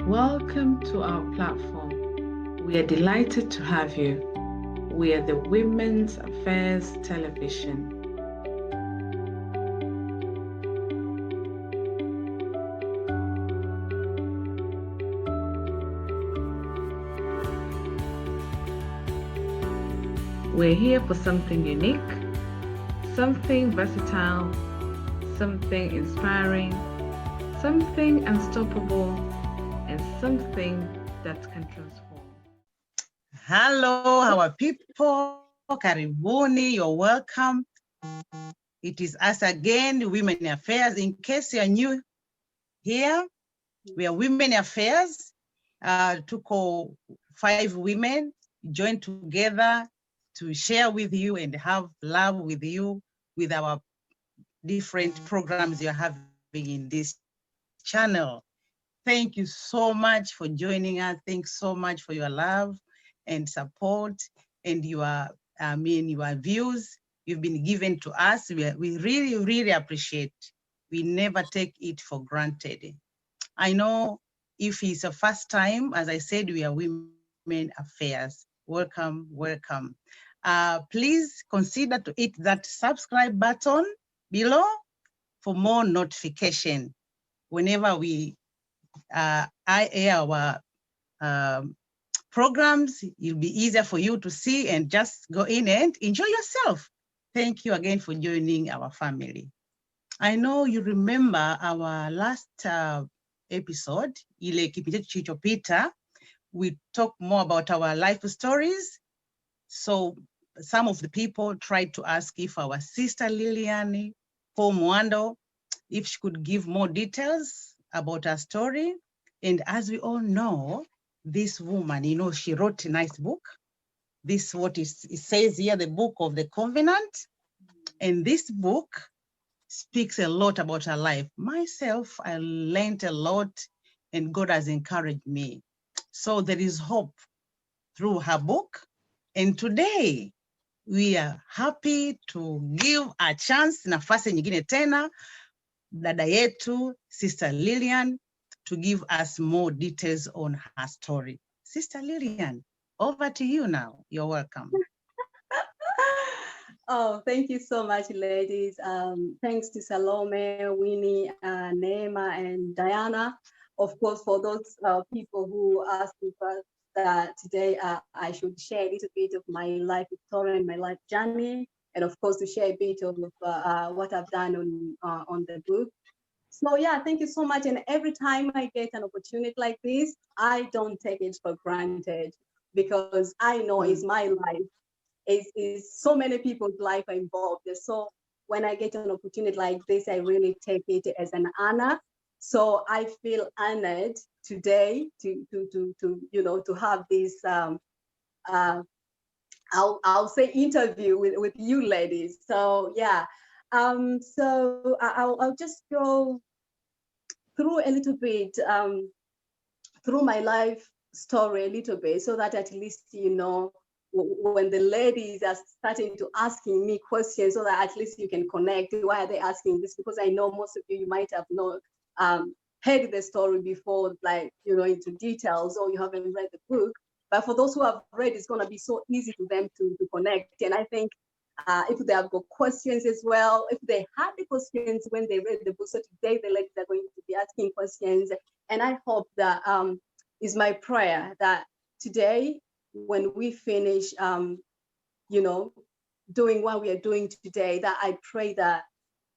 Welcome to our platform. We are delighted to have you. We are the Women's Affairs Television. We're here for something unique, something versatile, something inspiring, something unstoppable, and something that can transform. Hello, our people. Karibuni, you're welcome. It is us again, Women Affairs. In case you're new here, we are Women Affairs. Tuko 5 women joined together to share with you and have love with you with our different programs you're having in this channel. Thank you so much for joining us. Thanks so much for your love and support and your views you've been given to us. We really, really appreciate. We never take it for granted. I know if it's a first time, as I said, we are Women Affairs. Welcome, welcome. Please consider to hit that subscribe button below for more notification. Whenever we air our programs, it'll be easier for you to see and just go in and enjoy yourself. Thank you again for joining our family. I know you remember our last episode, ile kipindi kilichopita, we talked more about our life stories. So some of the people tried to ask if our sister Lillian Mwando, if she could give more details about her story. And as we all know, this woman, she wrote a nice book. This what it says here, the Book of the Covenant. And this book speaks a lot about her life. Myself, I learned a lot and God has encouraged me. So there is hope through her book. And today we are happy to give a chance, nafasi nyingine tena, dada yetu, Sister Lillian, to give us more details on her story. Sister Lillian, over to you now. You're welcome. Oh, thank you so much, ladies. Thanks to Salome, Winnie, Neema, and Diana. Of course, for those people who asked me first that today I should share a little bit of my life story and my life journey, and of course to share a bit of what I've done on the book. So yeah, thank you so much. And every time I get an opportunity like this, I don't take it for granted because I know it's my life. Is so many people's life are involved. So when I get an opportunity like this, I really take it as an honor. So I feel honored today to have this I'll say interview with you ladies. So yeah, so I'll just go through a little bit through my life story a little bit so that at least when the ladies are starting to asking me questions so that at least you can connect. Why are they asking this? Because I know most of you might have not heard the story before, like, into details, or you haven't read the book. But for those who have read, it's going to be so easy to them to connect. And I think if they have got questions as well, if they had the questions when they read the book, so today the ladies are going to be asking questions. And I hope that is my prayer that today, when we finish, doing what we are doing today, that I pray that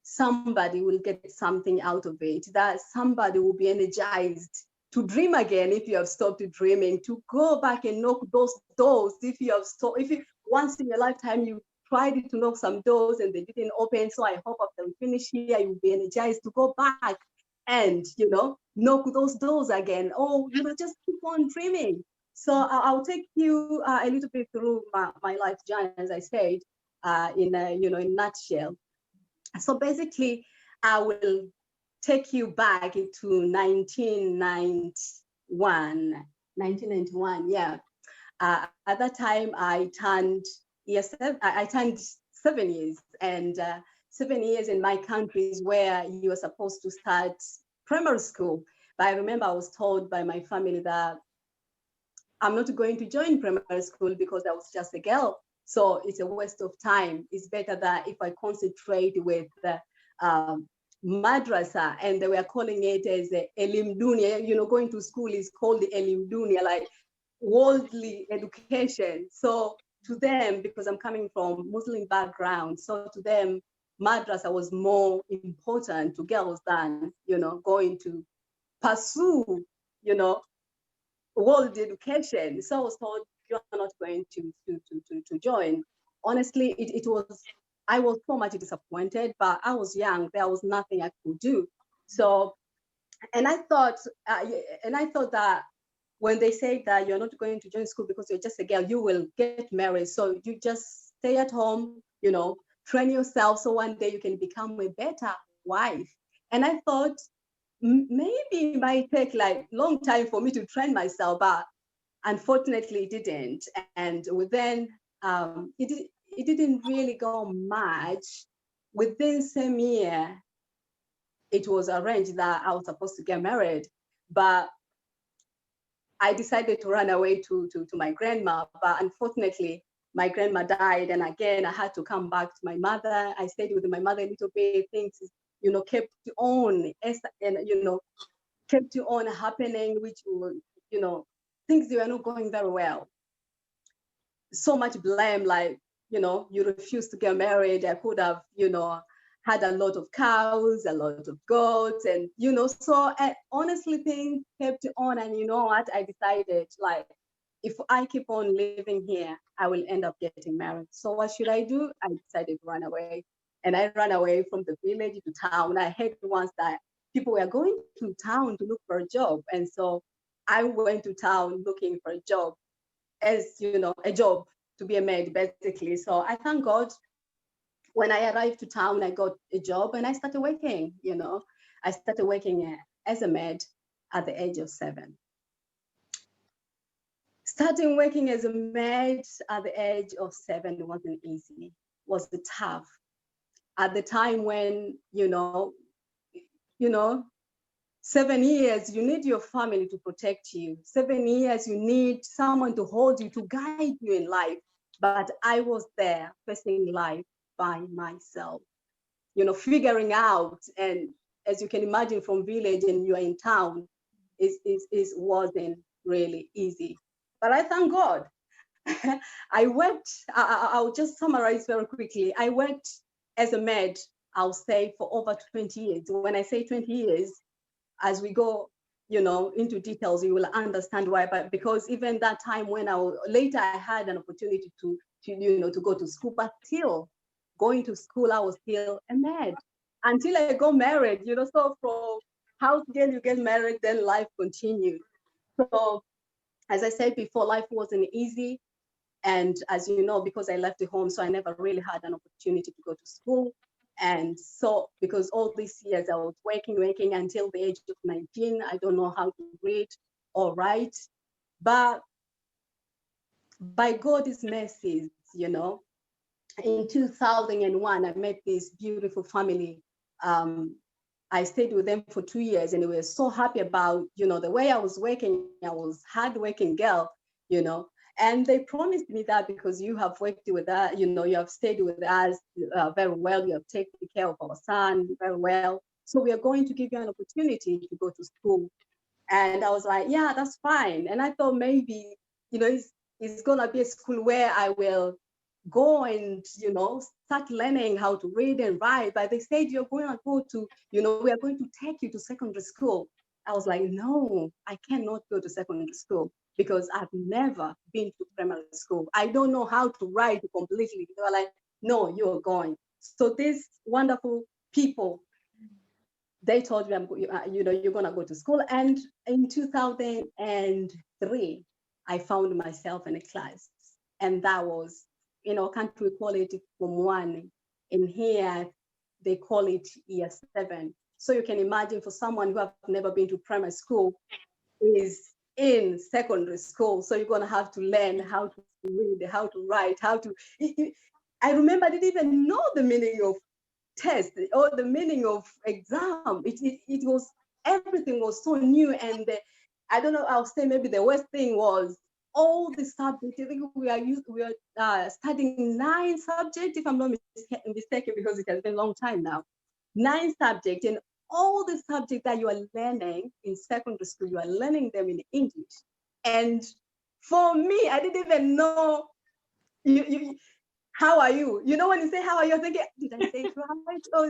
somebody will get something out of it, that somebody will be energized to dream again if you have stopped dreaming, to go back and knock those doors if you have stopped, if you, once in your lifetime you tried to knock some doors and they didn't open. So I hope after we finish here, you'll be energized to go back and, knock those doors again, or, just keep on dreaming. So I'll take you a little bit through my life journey, as I said, in a nutshell. So basically, I will take you back into 1991. Yeah. At that time, I turned 7 years, and 7 years in my country is where you are supposed to start primary school. But I remember I was told by my family that I'm not going to join primary school because I was just a girl. So it's a waste of time. It's better that if I concentrate with the madrasa, and they were calling it as a elim dunia. You know, going to school is called the elim dunia, like worldly education. So to them, because I'm coming from Muslim background, so to them, madrasa was more important to girls than, you know, going to pursue, you know, world education. So I was told, you're not going to join. Honestly, it was, I was so much disappointed, but I was young. There was nothing I could do. So, and I thought, that when they say that you're not going to join school because you're just a girl, you will get married. So you just stay at home, you know, train yourself so one day you can become a better wife. And I thought maybe it might take like long time for me to train myself, but unfortunately it didn't. And within, it didn't really go much. Within same year, it was arranged that I was supposed to get married, but I decided to run away to my grandma, but unfortunately, my grandma died, and again, I had to come back to my mother. I stayed with my mother a little bit. Things, you know, kept on, and you know, kept on happening, which were, you know, things were not going very well. So much blame, like, you know, you refused to get married. I could have, you know, had a lot of cows, a lot of goats, and, you know, so honestly, things kept on. And you know what? I decided, like, if I keep on living here, I will end up getting married. So what should I do? I decided to run away. And I ran away from the village to town. I heard once that people were going to town to look for a job. And so I went to town looking for a job, as you know, a job to be a maid, basically. So I thank God, when I arrived to town, I got a job and I started working, you know. I started working as a maid at the age of 7. Starting working as a maid at the age of 7 wasn't easy, was tough. At the time when, you know, 7 years, you need your family to protect you. 7 years, you need someone to hold you, to guide you in life. But I was there facing life by myself, you know, figuring out. And as you can imagine, from village and you're in town, it wasn't really easy. But I thank God. I worked, I'll just summarize very quickly. I worked as a maid, I'll say, for over 20 years. When I say 20 years, as we go, you know, into details, you will understand why. But because even that time when later I had an opportunity to you know, to go to school, but still going to school, I was still a maid until I got married, you know. So from house girl, you get married, then life continued. So as I said before, life wasn't easy. And as you know, because I left the home, so I never really had an opportunity to go to school. And so, because all these years I was working until the age of 19, I don't know how to read or write. But by God's mercies, you know, in 2001, I met this beautiful family. Um, I stayed with them for 2 years, and they were so happy about, you know, the way I was working. I was hardworking girl, you know, and they promised me that because you have worked with us, you know, you have stayed with us very well, you have taken care of our son very well. So we are going to give you an opportunity to go to school. And I was like, yeah, that's fine. And I thought maybe, you know, it's gonna be a school where I will go and, you know, start learning how to read and write. But they said, you're going to go to, you know, we are going to take you to secondary school. I was like, no, I cannot go to secondary school because I've never been to primary school. I don't know how to write completely. They were like, no, you're going. So these wonderful people, they told me, you know, you're going to go to school. And in 2003, I found myself in a class. And that was, in our country, we call it Form 1. In here, they call it Year 7. So you can imagine, for someone who have never been to primary school, is in secondary school. So you're going to have to learn how to read, how to write, how to. I remember I didn't even know the meaning of test or the meaning of exam. It was everything was so new. And I don't know, I'll say maybe the worst thing was all the subjects. I think we are studying 9 subjects, if I'm not mistaken, because it has been a long time now. 9 subjects, and all the subjects that you are learning in secondary school, you are learning them in English. And for me, I didn't even know how are you? You know, when you say how are you, I'm thinking, did I say it right? Oh,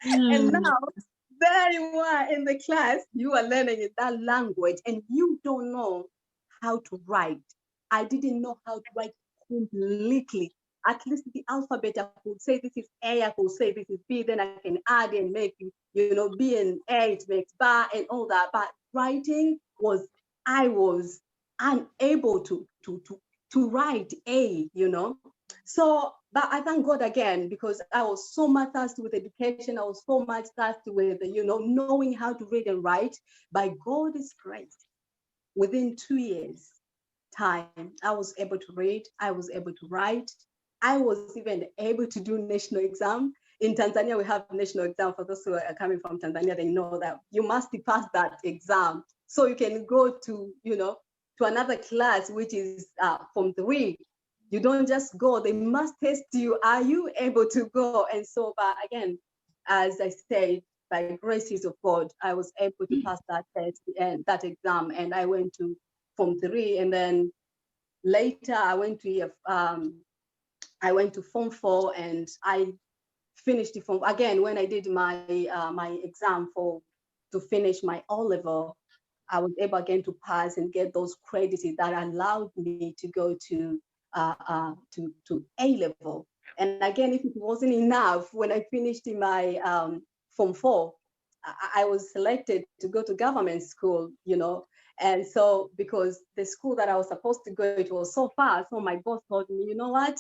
and now there you are in the class, you are learning in that language, and you don't know how to write. I didn't know how to write completely. At least the alphabet, I could say this is A, I could say this is B, then I can add and make, B and A, it makes bar and all that. But writing I was unable to write A, So, but I thank God again, because I was so much tasked with education. I was so much tasked with, knowing how to read and write. By God's grace, within 2 years time, I was able to read, I was able to write. I was even able to do national exam. In Tanzania, we have national exam. For those who are coming from Tanzania, they know that you must pass that exam. So you can go to, to another class, which is Form 3. You don't just go, they must test you. Are you able to go? And so, but again, as I said, by graces of God, I was able to pass that test and that exam, and I went to Form 3, and then later I went to Form 4, and I finished the form again. When I did my my exam to finish my O level, I was able again to pass and get those credits that allowed me to go to A level. And again, if it wasn't enough, when I finished in my Form 4, I was selected to go to government school, And so, because the school that I was supposed to go, it was so far, so my boss told me, you know what?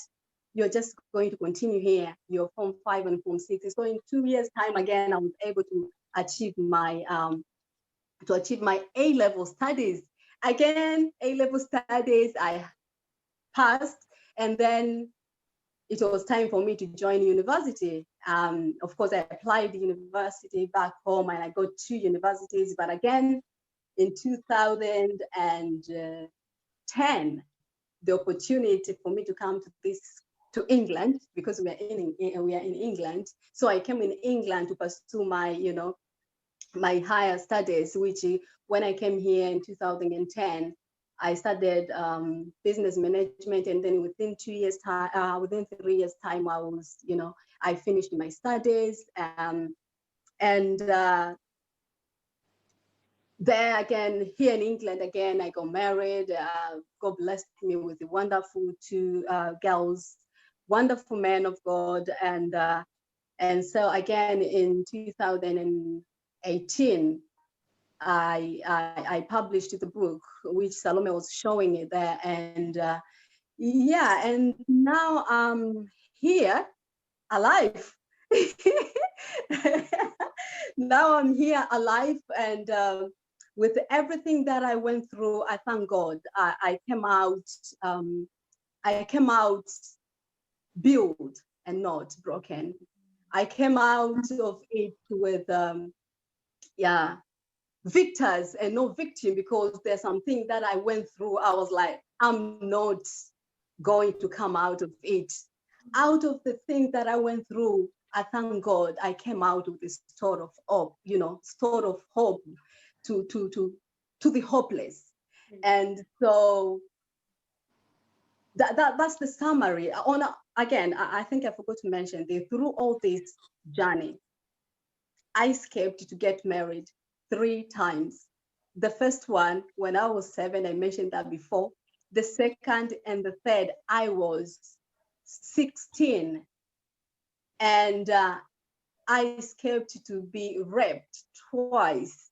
You're just going to continue here. Your Form 5 and Form 6. So in 2 years' time, again, I was able to achieve my A-level studies. Again, A-level studies, I passed, and then it was time for me to join university. Of course, I applied to university back home, and I got 2 universities. But again, in 2010, the opportunity for me to come to England, because we are in England. So I came in England to pursue my, my higher studies, which when I came here in 2010, I studied business management, and then within 3 years time, I was, I finished my studies, and there again, here in England, again, I got married. God blessed me with the wonderful 2 girls, wonderful men of God, and so again in 2018. I published the book, which Salome was showing it there, and and now I'm here alive. Now I'm here alive, and with everything that I went through, I thank God. I came out. I came out built and not broken. I came out of it with victors and no victim, because there's something that I went through. I was like, I'm not going to come out of it. Out of the thing that I went through, I thank God I came out with this sort of hope, sort of hope to the hopeless. And so that's the summary. Again, I think I forgot to mention that through all this journey, I escaped to get married 3 times. The first one, when I was 7, I mentioned that before. The second and the third, I was 16. And I escaped to be raped twice.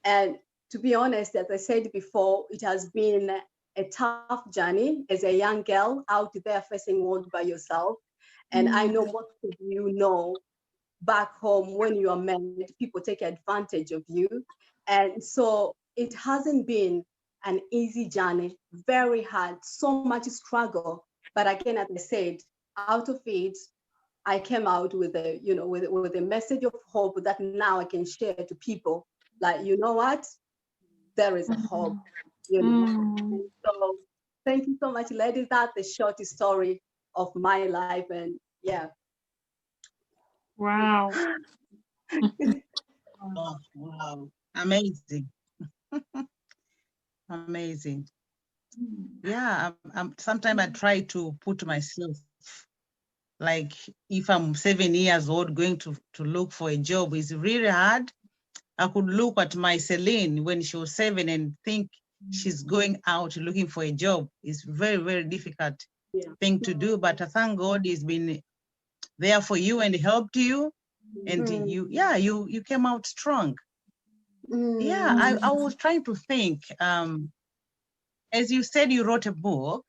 And to be honest, as I said before, it has been a tough journey as a young girl out there facing world by yourself. And I know most of you know, back home when you are married, people take advantage of you. And so it hasn't been an easy journey, very hard, so much struggle. But again, as I said, out of it, I came out with a, you know, with a message of hope that now I can share to people. Like, you know what? There is a hope, you know. And so thank you so much, ladies. That's the short story of my life. And yeah. Wow. Oh, wow. Amazing. Amazing. Yeah, sometimes I try to put myself, like if I'm 7 years old going to look for a job, it's really hard. I could look at my Celine when she was 7 and think she's going out looking for a job. It's very, very difficult thing to do, but I thank God he's been there for you and helped you. And you came out strong. Yeah, I was trying to think, as you said, you wrote a book.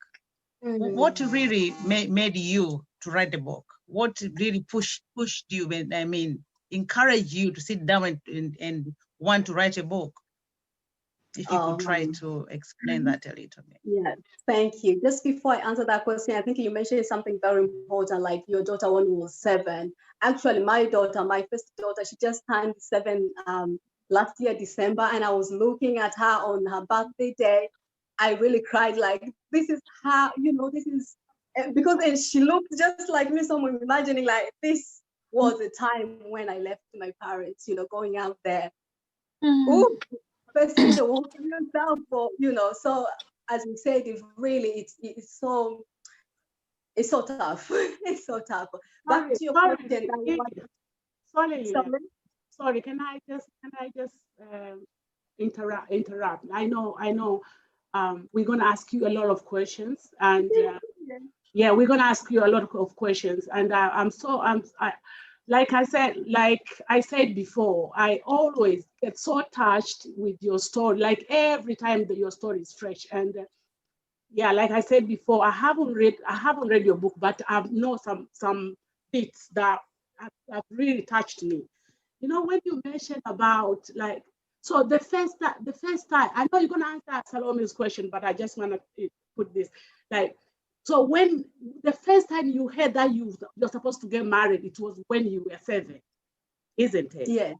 What really made you to write a book? What really pushed you, I mean, encouraged you to sit down and want to write a book? If you could try to explain that a little bit. Yeah, thank you. Just before I answer that question, I think you mentioned something very important, like your daughter when you was 7. Actually, my daughter, my first daughter, she just turned 7 last year, December, and I was looking at her on her birthday day. I really cried, like, this is how, you know, this is, because she looked just like me, so I'm imagining like this was the time when I left my parents, you know, going out there. Ooh, facing the world yourself, for, you know. So as we said, it really it's so tough. It's so tough. Back to your question. Sorry, can I just interrupt? I know we're gonna ask you a lot of questions, and yeah, we're gonna ask you a lot of questions, and like I said before, I always get so touched with your story. Like every time that your story is fresh, and yeah, like I said before, I haven't read your book, but I know some bits that have really touched me. You know, when you mentioned about, like, so the first time, I know you're gonna answer Salome's question, but I just wanna put this, like, so when the first time you heard that you're supposed to get married, it was when you were 7, isn't it? Yeah.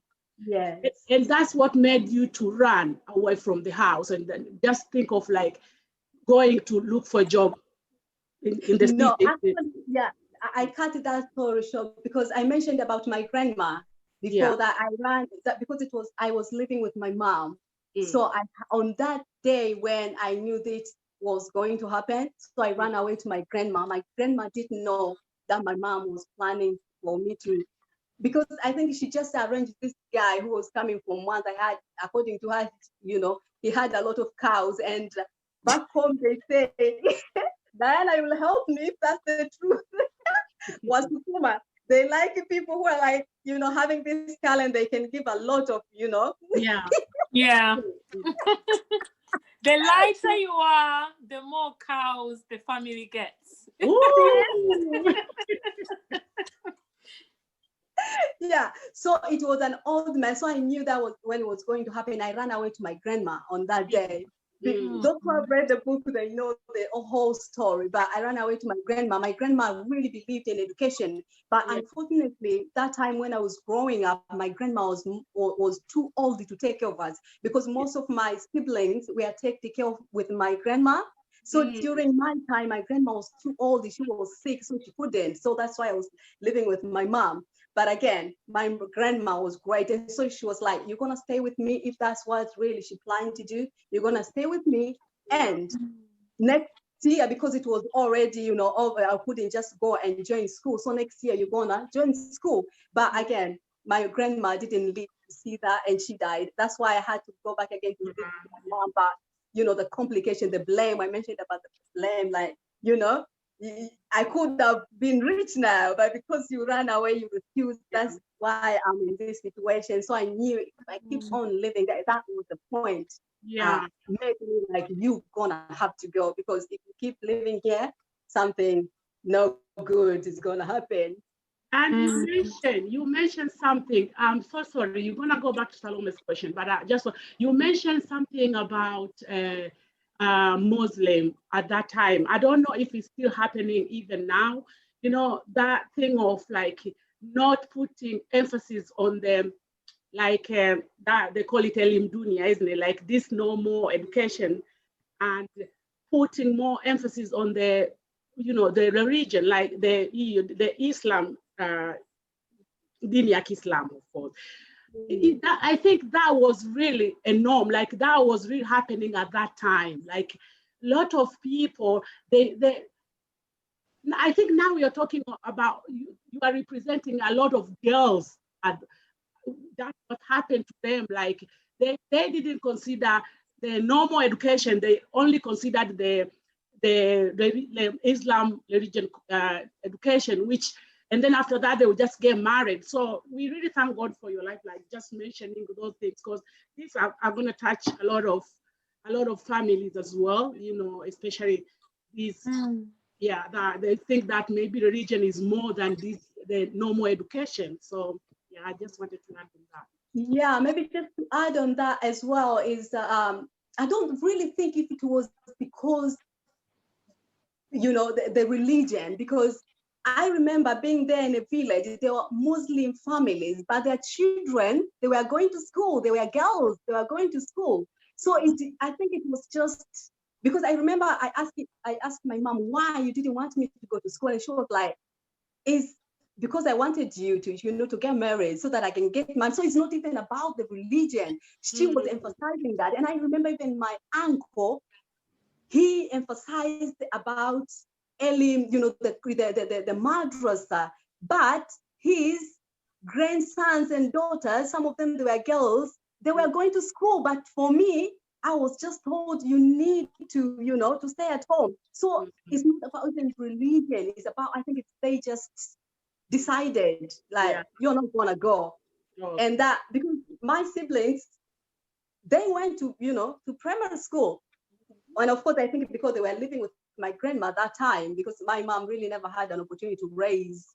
Yeah. And that's what made you to run away from the house and then just think of like going to look for a job in the No, city. actually, yeah, I cut that story short because I mentioned about my grandma before that I ran that because I was living with my mom. So on that day when I knew this was going to happen, so I ran away to my grandma. My grandma didn't know that my mom was planning for me to, because I think she just arranged this guy who was coming from once. I had, according to her, you know, he had a lot of cows, and back home they say, Diana, you will help me if that's the truth. Was Sukuma. They like people who are like, you know, having this talent, they can give a lot of, you know. Yeah. Yeah. The lighter you are, the more cows the family gets. Yeah, so it was an old man. So I knew that was when it was going to happen. I ran away to my grandma on that day. Those who have read the book, they know the whole story. But I ran away to my grandma. My grandma really believed in education. But unfortunately, that time when I was growing up, my grandma was too old to take care of us because most of my siblings were taken care of with my grandma. So during my time, my grandma was too old. She was sick, so she couldn't. So that's why I was living with my mom. But again, my grandma was great. And so she was like, you're going to stay with me if that's what really she planned to do. You're going to stay with me. And next year, because it was already, you know, over, I couldn't just go and join school. So next year, you're going to join school. But again, my grandma didn't live to see that and she died. That's why I had to go back again to live with my mom. But, you know, the complication, the blame, I mentioned about the blame, like, you know, I could have been rich now, but because you ran away, you refused. That's why I'm in this situation. So I knew if I keep on living, that was the point. Yeah. Made me like, you gonna have to go because if you keep living here, something no good is gonna happen. And you mentioned something. I'm so sorry. You're gonna go back to Salome's question, but you mentioned something about Muslim at that time. I don't know if it's still happening even now. that thing of like not putting emphasis on them, like that they call it elim dunia, isn't it? Like this normal education, and putting more emphasis on the religion, like the Islam, dini ya Islam, of course. I think that was really a norm, like that was really happening at that time. Like a lot of people, I think now you're talking about, you are representing a lot of girls, and that's what happened to them. Like they didn't consider the normal education, they only considered the Islam religion education, and then after that they would just get married. So we really thank God for your life, like just mentioning those things, because these are going to touch a lot of families as well, especially these. Yeah, that they think that maybe religion is more than the normal education. So yeah, I just wanted to add on that. Yeah, maybe just to add on that as well is I don't really think if it was because the religion, because I remember being there in a village, there were Muslim families, but their children, they were going to school, they were girls, they were going to school. So I think it was just because I remember I asked my mom why you didn't want me to go to school, and she was like, "Is because I wanted you to to get married so that I can get married." So it's not even about the religion. She was emphasizing that, and I remember even my uncle, he emphasized about Elim, the madrasa, but his grandsons and daughters, some of them, they were girls, they were going to school. But for me, I was just told you need to, to stay at home. So it's not about even religion. It's about, I think it's they just decided like you're not gonna go. And that because my siblings, they went to, to primary school. And of course, I think because they were living with my grandma at that time, because my mom really never had an opportunity to raise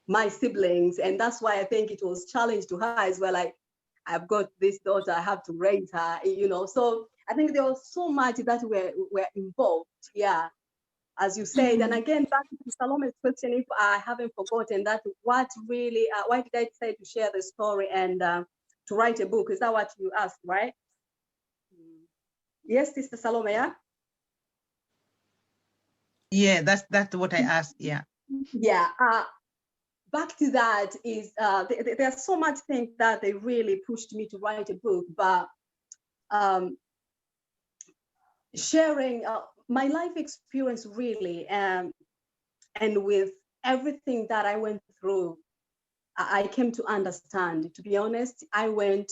my siblings. And that's why I think it was challenged to her as well. Like, I've got this daughter, I have to raise her, So I think there was so much that were involved. Yeah, as you said. And again, back to Salome's question, if I haven't forgotten that, what really, why did I decide to share the story and to write a book? Is that what you asked, right? Yes, Sister Salome, yeah? Yeah, that's what I asked, yeah. Yeah, back to that is, there's so much things that they really pushed me to write a book, but sharing my life experience really, and with everything that I went through, I came to understand, to be honest, I went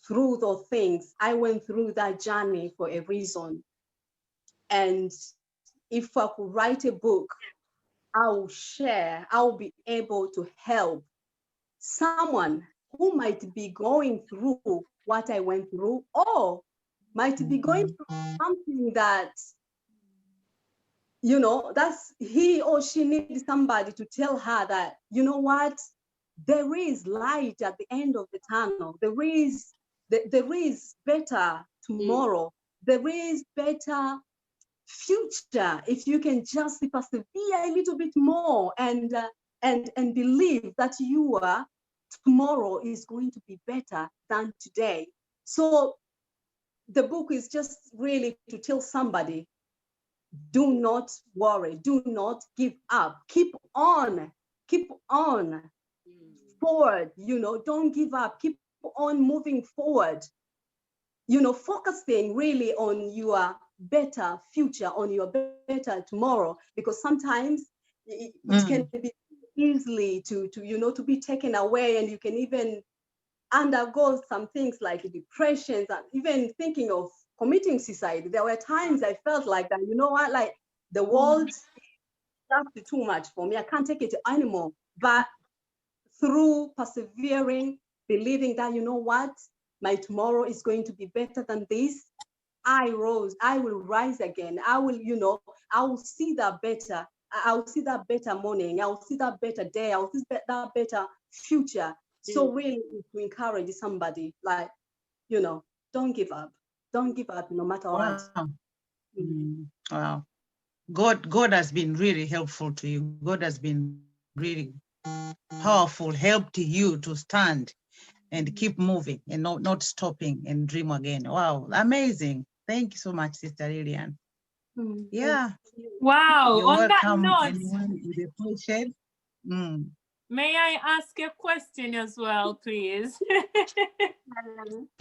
through those things. I went through that journey for a reason. And if I could write a book, I'll be able to help someone who might be going through what I went through, or might be going through something that, that's he or she needs somebody to tell her that, you know what, there is light at the end of the tunnel. There is better tomorrow. There is better future if you can just persevere a little bit more and believe that tomorrow is going to be better than today. So the book is just really to tell somebody, do not worry, do not give up, keep on forward, don't give up, keep on moving forward, focusing really on your better future, on your better tomorrow, because sometimes it can be easily to be taken away, and you can even undergo some things like depressions and even thinking of committing suicide. There were times I felt like that, like the world is too much for me, I can't take it anymore. But through persevering, believing that, my tomorrow is going to be better than this, I will rise again. I will see that better. I will see that better morning. I will see that better day. I will see that better future. So really to encourage somebody, like, don't give up. Don't give up no matter what. Wow. Wow. God has been really helpful to you. God has been really powerful, helped you to stand and keep moving and not stopping and dream again. Wow, amazing. Thank you so much, Sister Lillian. Yeah. Wow. You're On that welcome. note, Anyone with a question? may I ask a question as well, please?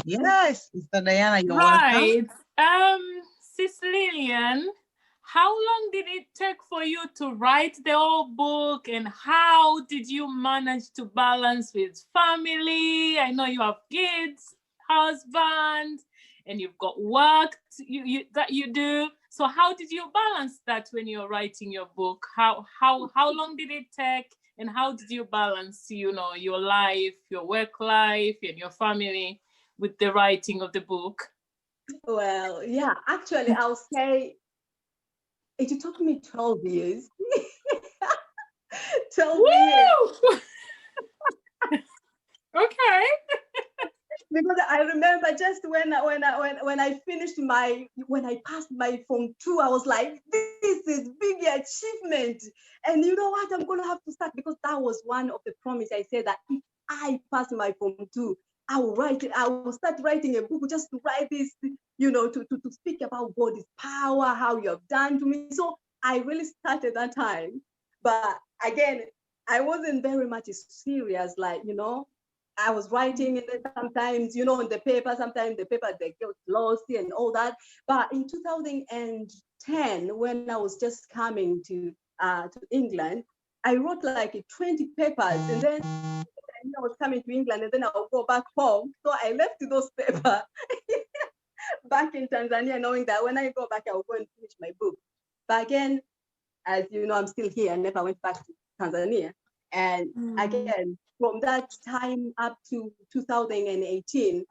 Yes, Sister Diana, you're Right. welcome. Sister Lillian, how long did it take for you to write the whole book, and how did you manage to balance with family? I know you have kids, husband, and you've got work that you do. So how did you balance that when you're writing your book? How long did it take, and how did you balance, your life, your work life, and your family with the writing of the book? Well, yeah, actually, I'll say it took me 12 years. 12 years. Okay. Because I remember just when I finished when I passed my Form 2, I was like, this is big achievement. And you know what? I'm gonna have to start, because that was one of the promise I said, that if I pass my Form 2, I will write it. I will start writing a book just to write this, to speak about God's power, how you have done to me. So I really started that time. But again, I wasn't very much serious, like, I was writing, and then sometimes, in the paper, sometimes the paper, they get lost and all that. But in 2010, when I was just coming to England, I wrote like 20 papers, and then I was coming to England, and then I'll go back home. So I left those papers back in Tanzania, knowing that when I go back, I'll go and finish my book. But again, as you know, I'm still here. I never went back to Tanzania. And again, from that time up to 2018,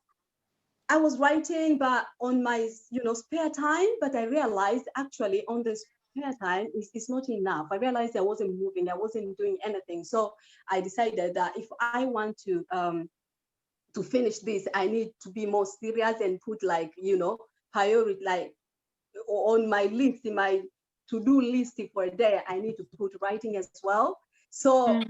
I was writing, but on my, spare time. But I realized actually on the spare time, it's not enough. I realized I wasn't moving. I wasn't doing anything. So I decided that if I want to finish this, I need to be more serious and put priority, like on my list, in my to-do list for a day, I need to put writing as well. So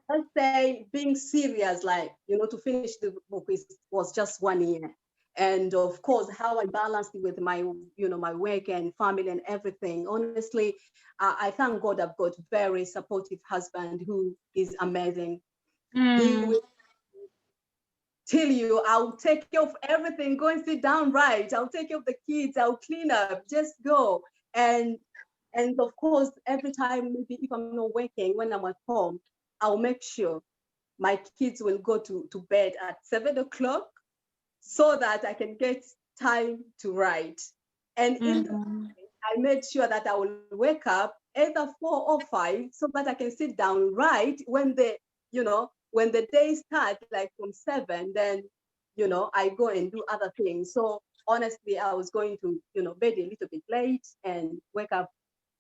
let's say being serious, to finish the book was just 1 year. And of course, how I balanced it with my, my work and family and everything. Honestly, I thank God I've got very supportive husband who is amazing. He will tell you, I'll take care of everything. Go and sit down, right? I'll take care of the kids. I'll clean up. Just go. And of course, every time, maybe if I'm not working, when I'm at home, I'll make sure my kids will go to bed at 7 o'clock, so that I can get time to write. And in the morning, I made sure that I will wake up either 4 or 5, so that I can sit down, write when when the day starts, like from 7, then, I go and do other things. So honestly, I was going to, bed a little bit late and wake up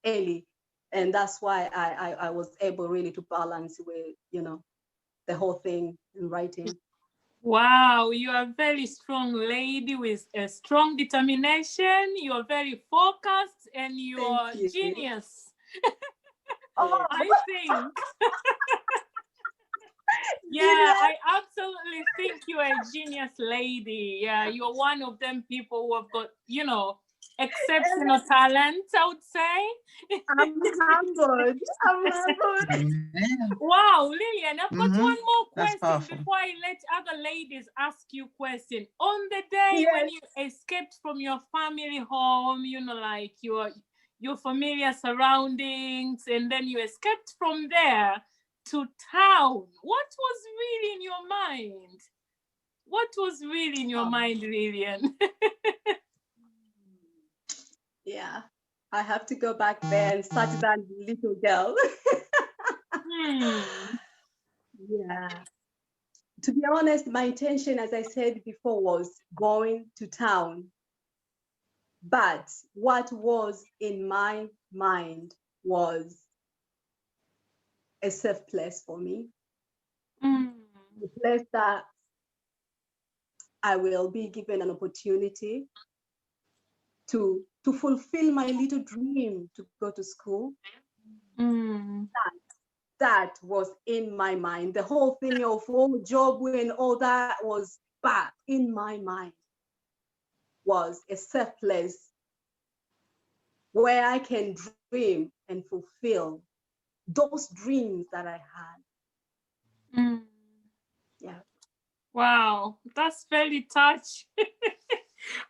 early. And that's why I was able really to balance with, the whole thing in writing. Wow, you are a very strong lady with a strong determination. You are very focused, and you are genius. Oh. I think. Yeah, I absolutely think you're a genius lady. Yeah, you're one of them people who have got, exceptional talent, I would say. I'm humbled. I'm humbled. Wow, Lillian, I've got one more question powerful. before I let other ladies ask you question. On the day when you escaped from your family home, like your familiar surroundings, and then you escaped from there to town, what was really in your mind? What was really in your mind, Lillian? Yeah, I have to go back there and start that little girl. Yeah. To be honest, my intention, as I said before, was going to town. But what was in my mind was a safe place for me. A place that I will be given an opportunity to to fulfill my little dream to go to school. That was in my mind. The whole thing of job and all that was back in my mind, was a safe place where I can dream and fulfill those dreams that I had. Yeah. Wow, that's very touching.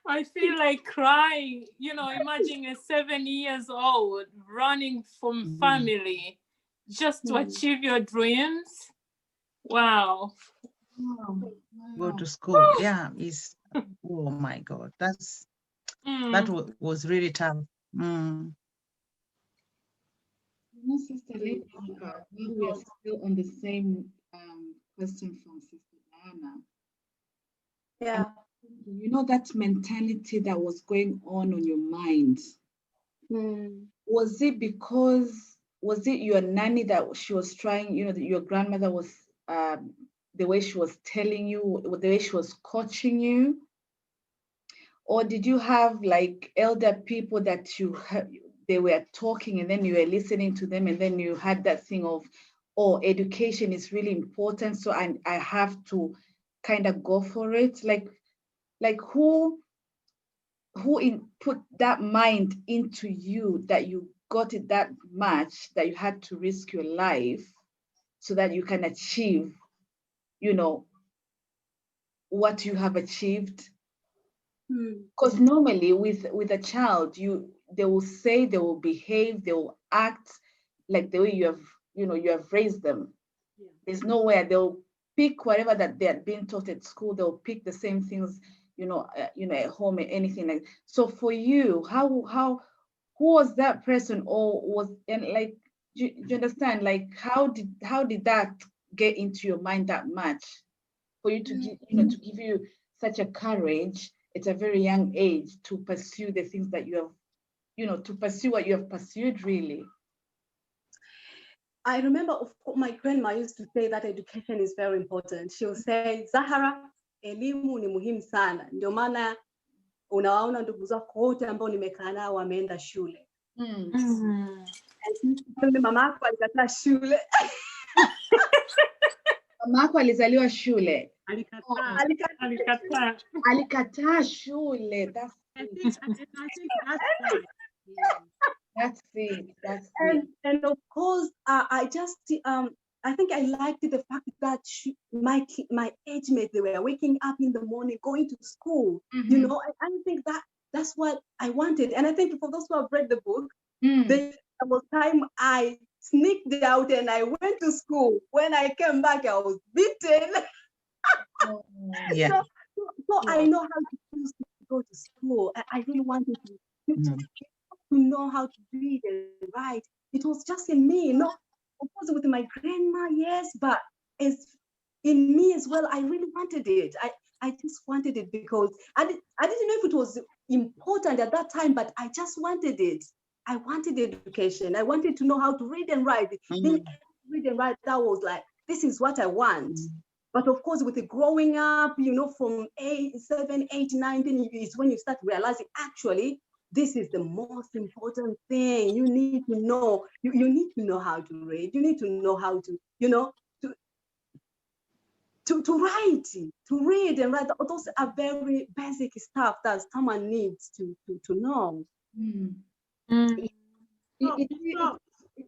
I feel like crying. You know, imagine a 7 years old running from family just to achieve your dreams. Wow. Go to school. Yeah, oh my God, that was really tough. Sister Lillian, we are still on the same question from Sister Diana. Yeah. You know, that mentality that was going on your mind, was it your nanny that she was trying, you know, your grandmother was, the way she was telling you, the way she was coaching you? Or did you have like elder people that you heard, they were talking and then you were listening to them and then you had that thing of, oh, education is really important, so I have to kind of go for it? Like who put that mind into you that you got it that much that you had to risk your life so that you can achieve, you know, what you have achieved? Because normally with a child, they will say, they will behave, they will act like the way you have raised them. There's nowhere they'll pick whatever that they had been taught at school. They'll pick the same things, at home, anything like. So for you, who was that person, or and like, do you understand? Like, how did that get into your mind that much for you to to give you such a courage at a very young age to pursue the things that you have, to pursue what you have pursued, really? I remember, of course, my grandma used to say that education is very important. She would say, Zahara, elimu ni muhimu sana. Ndio maana unawaona ndugu zako wote ambao nimekaa nao wameenda shule. Mama yako alikataa shule. Mama yako alizaliwa shule. Alikataa shule. That's it. That's it. And of course, I just I think I liked the fact that my age mates, they were waking up in the morning, going to school. I think that's what I wanted. And I think for those who have read the book, there was time I sneaked out and I went to school. When I came back, I was beaten. Yeah. So I know how to choose to go to school. I really wanted to know how to read and write. It was just in me, of course with my grandma, yes, but it's in me as well. I really wanted it. I just wanted it because I didn't know if it was important at that time, but I just wanted it. I wanted education. I wanted to know how to read and write. Read and write, that was like, this is what I want. But of course, with the growing up, from 7, 8, 9, then is when you start realizing, actually, this is the most important thing. You need to know. You need to know how to read. You need to know how to, to write, to read and write. Those are very basic stuff that someone needs to know.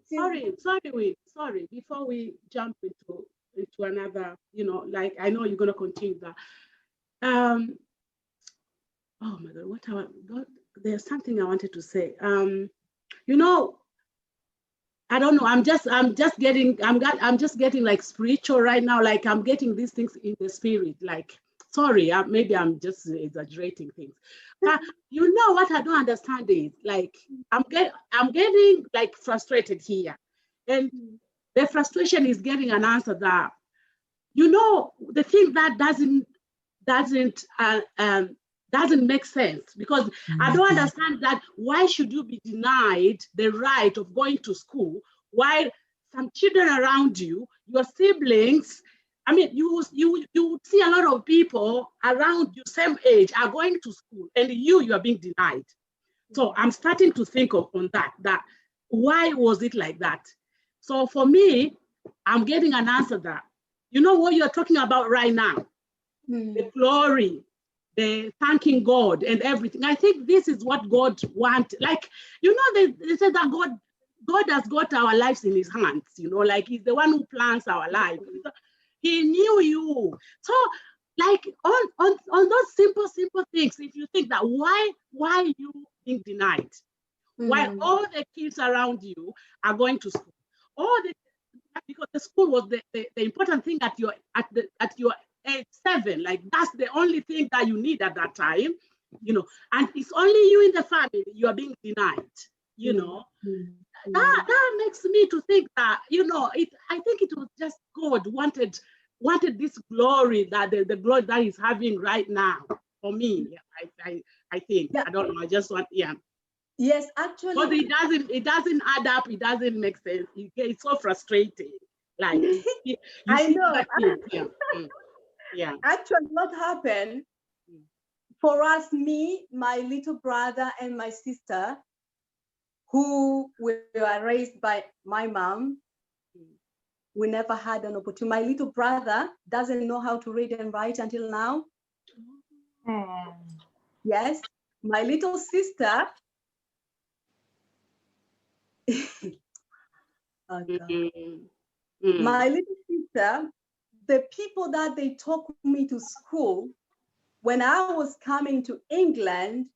Sorry. Before we jump into another, like, I know you're gonna continue that. Oh my God, there's something I wanted to say. I don't know. I'm just getting like spiritual right now. Like, I'm getting these things in the spirit. Like, sorry, maybe I'm just exaggerating things. But what I don't understand is, like, I'm getting like frustrated here, and the frustration is getting an answer that, the thing that doesn't make sense, because I don't understand that. Why should you be denied the right of going to school while some children around you, your siblings, I mean, you see a lot of people around you same age are going to school, and you are being denied. So I'm starting to think on that why was it like that? So for me, I'm getting an answer that, you know what you're talking about right now, the glory, the thanking God and everything. I think this is what God wants. Like, you know, they said that God has got our lives in his hands, you know, like he's the one who plans our life. He knew you. So like on those simple things, if you think that why you being denied, while all the kids around you are going to school, because the school was the important thing at your age 7, like that's the only thing that you need at that time, you know, and it's only you in the family, you are being denied, you know. That makes me to think that, you know, I think it was just God wanted this glory, that the glory that he's having right now for me. I think, I don't know, I just want, Yes, actually. But it doesn't add up, it doesn't make sense. It's so frustrating. Like, I know. Yeah. Actually, what happened for us, me, my little brother, and my sister, who were raised by my mom, we never had an opportunity. My little brother doesn't know how to read and write until now. Yes. My little sister, oh God. My little sister, the people that they took me to school, when I was coming to England,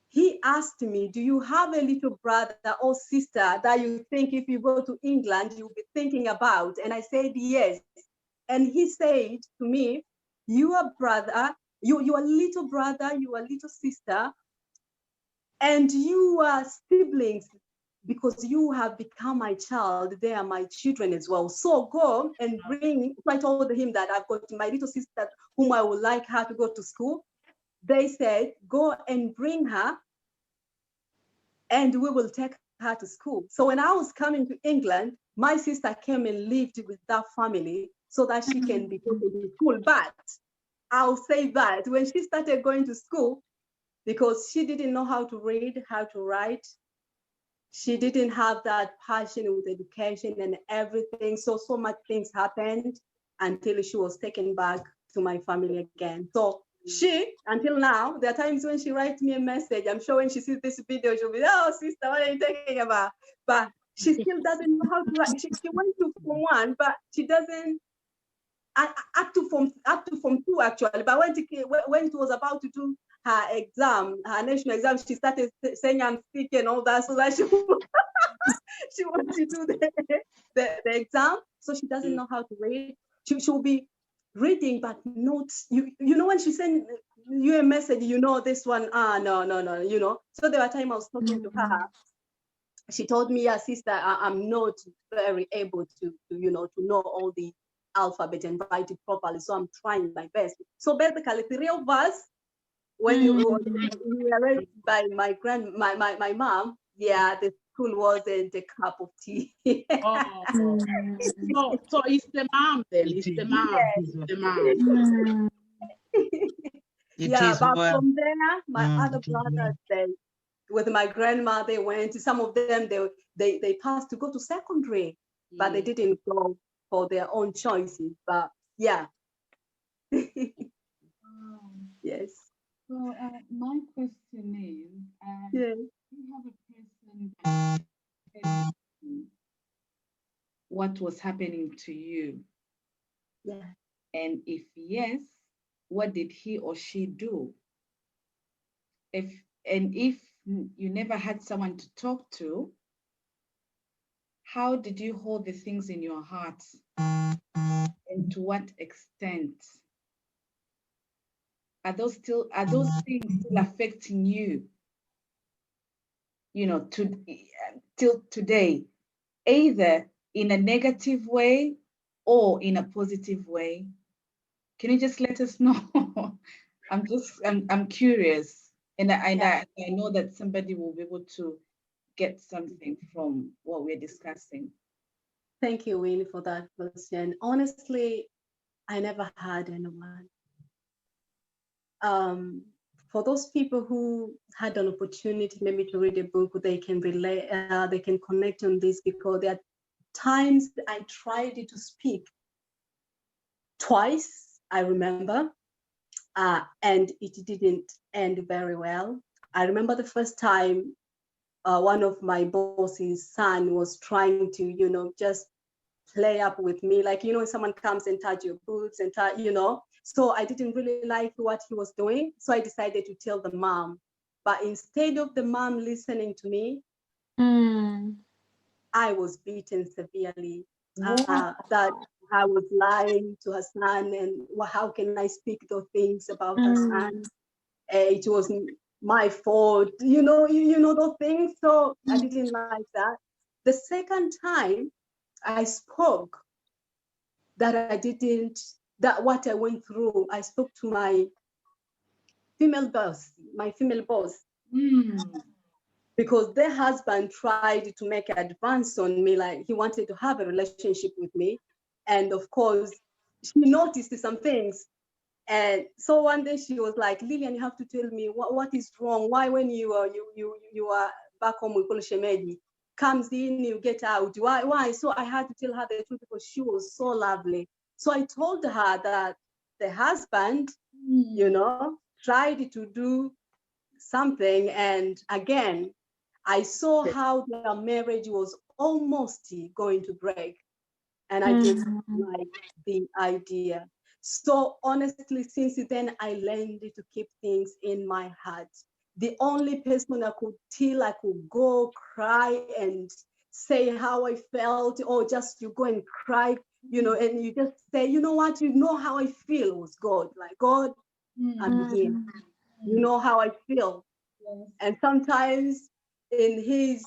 he asked me, do you have a little brother or sister that you think if you go to England, you'll be thinking about? And I said, yes. And he said to me, your brother, your little brother, your little sister, and you are siblings, because you have become my child, they are my children as well. So go and bring, I told him that I've got my little sister whom I would like her to go to school. They said, go and bring her and we will take her to school. So when I was coming to England, my sister came and lived with that family so that she can be going to school. But I'll say that when she started going to school, because she didn't know how to read, how to write, she didn't have that passion with education and everything. So much things happened until she was taken back to my family again. So she, until now, there are times when she writes me a message, I'm sure when she sees this video, she'll be, oh, sister, what are you talking about? But she still doesn't know how to write. She went to Form 1, but she doesn't, up to Form 2 actually. But when it was about to do her exam, her national exam, she started saying I'm sick and all that, so that she she wants to do the exam. So she doesn't know how to read. She'll be reading, but not, you know, when she send you a message, you know, this one, no, you know. So there were times I was talking to her. She told me, yeah, sister, I'm not very able to you know, to know all the alphabet and write it properly. So I'm trying my best. So basically, 3 of us, when we were raised by my mom, yeah, the school wasn't a cup of tea. So it's the mom then. It's the mom. It's the mom. Yeah, but from there, my other brothers, with my grandma, they went. Some of them, they passed to go to secondary, but they didn't go for their own choices. But yeah. Yes. So my question is, yes. do you have a person that what was happening to you? Yeah. And if yes, what did he or she do? If you never had someone to talk to, how did you hold the things in your heart? And to what extent? Are those things still affecting you? You know, till today, either in a negative way or in a positive way? Can you just let us know? I'm curious, and I know that somebody will be able to get something from what we're discussing. Thank you, Winnie, for that question. Honestly, I never had anyone. for those people who had an opportunity maybe to read a book, they can relate, they can connect on this, because there are times I tried to speak twice, I remember, and it didn't end very well. I remember the first time one of my boss's son was trying to, you know, just play up with me, like, you know, someone comes and touch your boots and you know. So I didn't really like what he was doing. So I decided to tell the mom. But instead of the mom listening to me, I was beaten severely. That I was lying to her son, and how can I speak those things about her son? It was my fault, you know, you know those things. So I didn't like that. The second time I spoke, that what I went through, I spoke to my female boss, because their husband tried to make an advance on me, like he wanted to have a relationship with me. And of course, she noticed some things. And so one day she was like, Lillian, you have to tell me what is wrong. Why when you are back home with Shemedi, comes in, you get out. Why? So I had to tell her the truth, because she was so lovely. So I told her that the husband, you know, tried to do something. And again, I saw how their marriage was almost going to break. And I didn't like the idea. So honestly, since then, I learned to keep things in my heart. The only person I could tell, I could go cry and say how I felt, or just you go and cry, you know, and you just say, you know what, you know how I feel, was God. Like, God, I'm here. You know how I feel. Yes. And sometimes in his,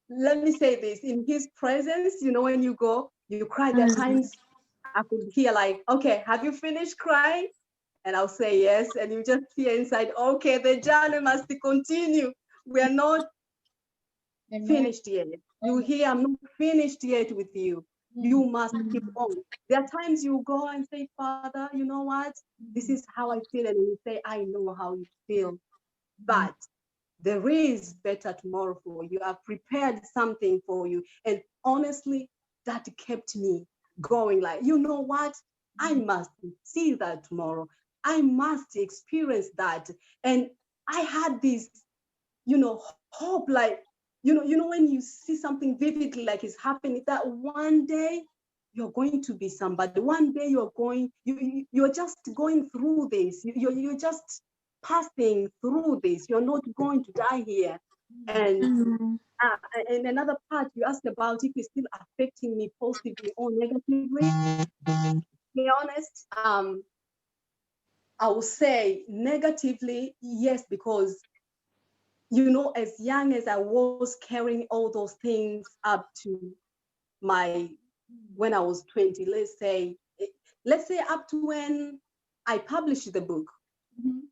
let me say this, in his presence, you know, when you go, you cry. There are times I could hear like, okay, have you finished crying? And I'll say yes. And you just hear inside, okay, the journey must continue. We are not finished yet. You hear, I'm not finished yet with you. You must keep on. There are times you go and say, Father, you know what? This is how I feel. And you say, I know how you feel. But there is better tomorrow for you. I've prepared something for you. And honestly, that kept me going. Like, you know what? I must see that tomorrow. I must experience that. And I had this, you know, hope, like, you know, when you see something vividly, like it's happening, that one day you're going to be somebody. One day you're just going through this. You're just passing through this. You're not going to die here. And another part you asked about, if it's still affecting me positively or negatively, to be honest, I would say negatively, yes, because, you know, as young as I was carrying all those things up to when I was 20, let's say up to when I published the book,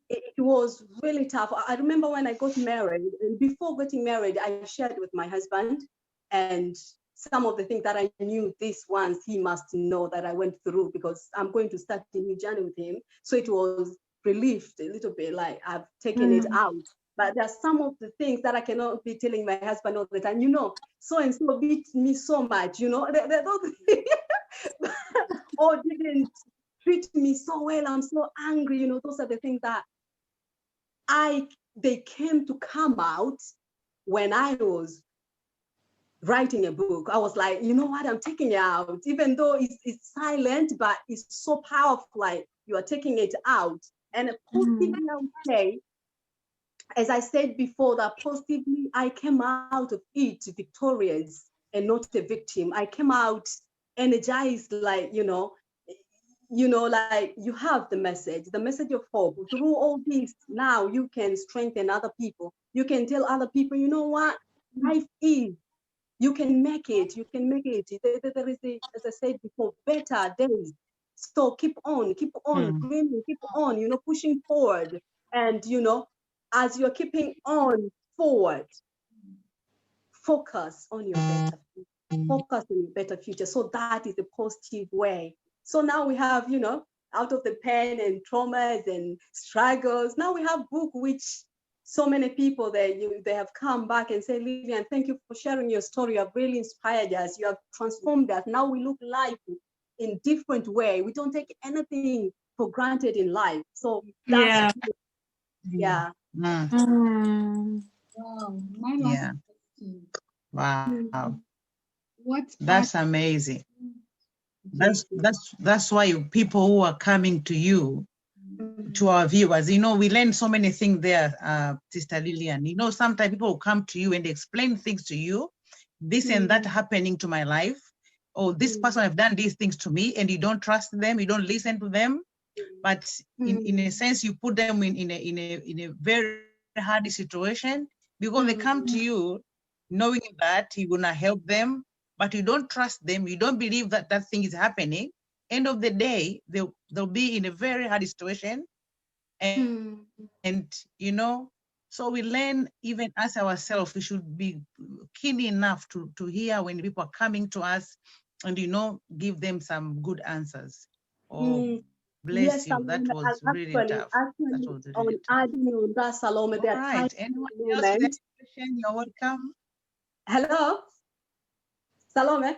it was really tough. I remember when I got married, and before getting married, I shared with my husband, and some of the things that I knew, this ones he must know that I went through, because I'm going to start a new journey with him. So it was relieved a little bit, like I've taken it out. But there are some of the things that I cannot be telling my husband all the time, you know, so and so beat me so much, you know, or didn't treat me so well, I'm so angry, you know, those are the things that they came to come out when I was writing a book. I was like, you know what, I'm taking it out, even though it's silent, but it's so powerful, like you are taking it out. And positively, I would say, as I said before, that positively, I came out of it victorious and not a victim. I came out energized, like, you know, like you have the message of hope. Through all this, now you can strengthen other people. You can tell other people, you know what, life is, you can make it. There is, as I said before, better days. So keep on dreaming, keep on, you know, pushing forward. And, you know, as you're keeping on forward, focus on your better future. Focus on your better future. So that is a positive way. So now we have, you know, out of the pain and traumas and struggles. Now we have book which so many people they have come back and say, Lillian, thank you for sharing your story. You have really inspired us. You have transformed us. Now we look life in different way. We don't take anything for granted in life. So that's yeah. Wow, my last question. Wow. That's amazing. That's why people who are coming to you, to our viewers, you know, we learn so many things there, Sister Lillian. You know, sometimes people will come to you and explain things to you, this and that happening to my life, or this person have done these things to me, and you don't trust them, you don't listen to them, but in a sense, you put them in a very hard situation because they come to you knowing that you're gonna help them, but you don't trust them, you don't believe that that thing is happening. End of the day, they'll be in a very hard situation, and you know, so we learn even as ourselves, we should be keen enough to hear when people are coming to us, and you know, give them some good answers. Oh, bless you. That was really tough. That was really tough. Salome, all right. Anyone else with any question? You're welcome. Hello, Salome.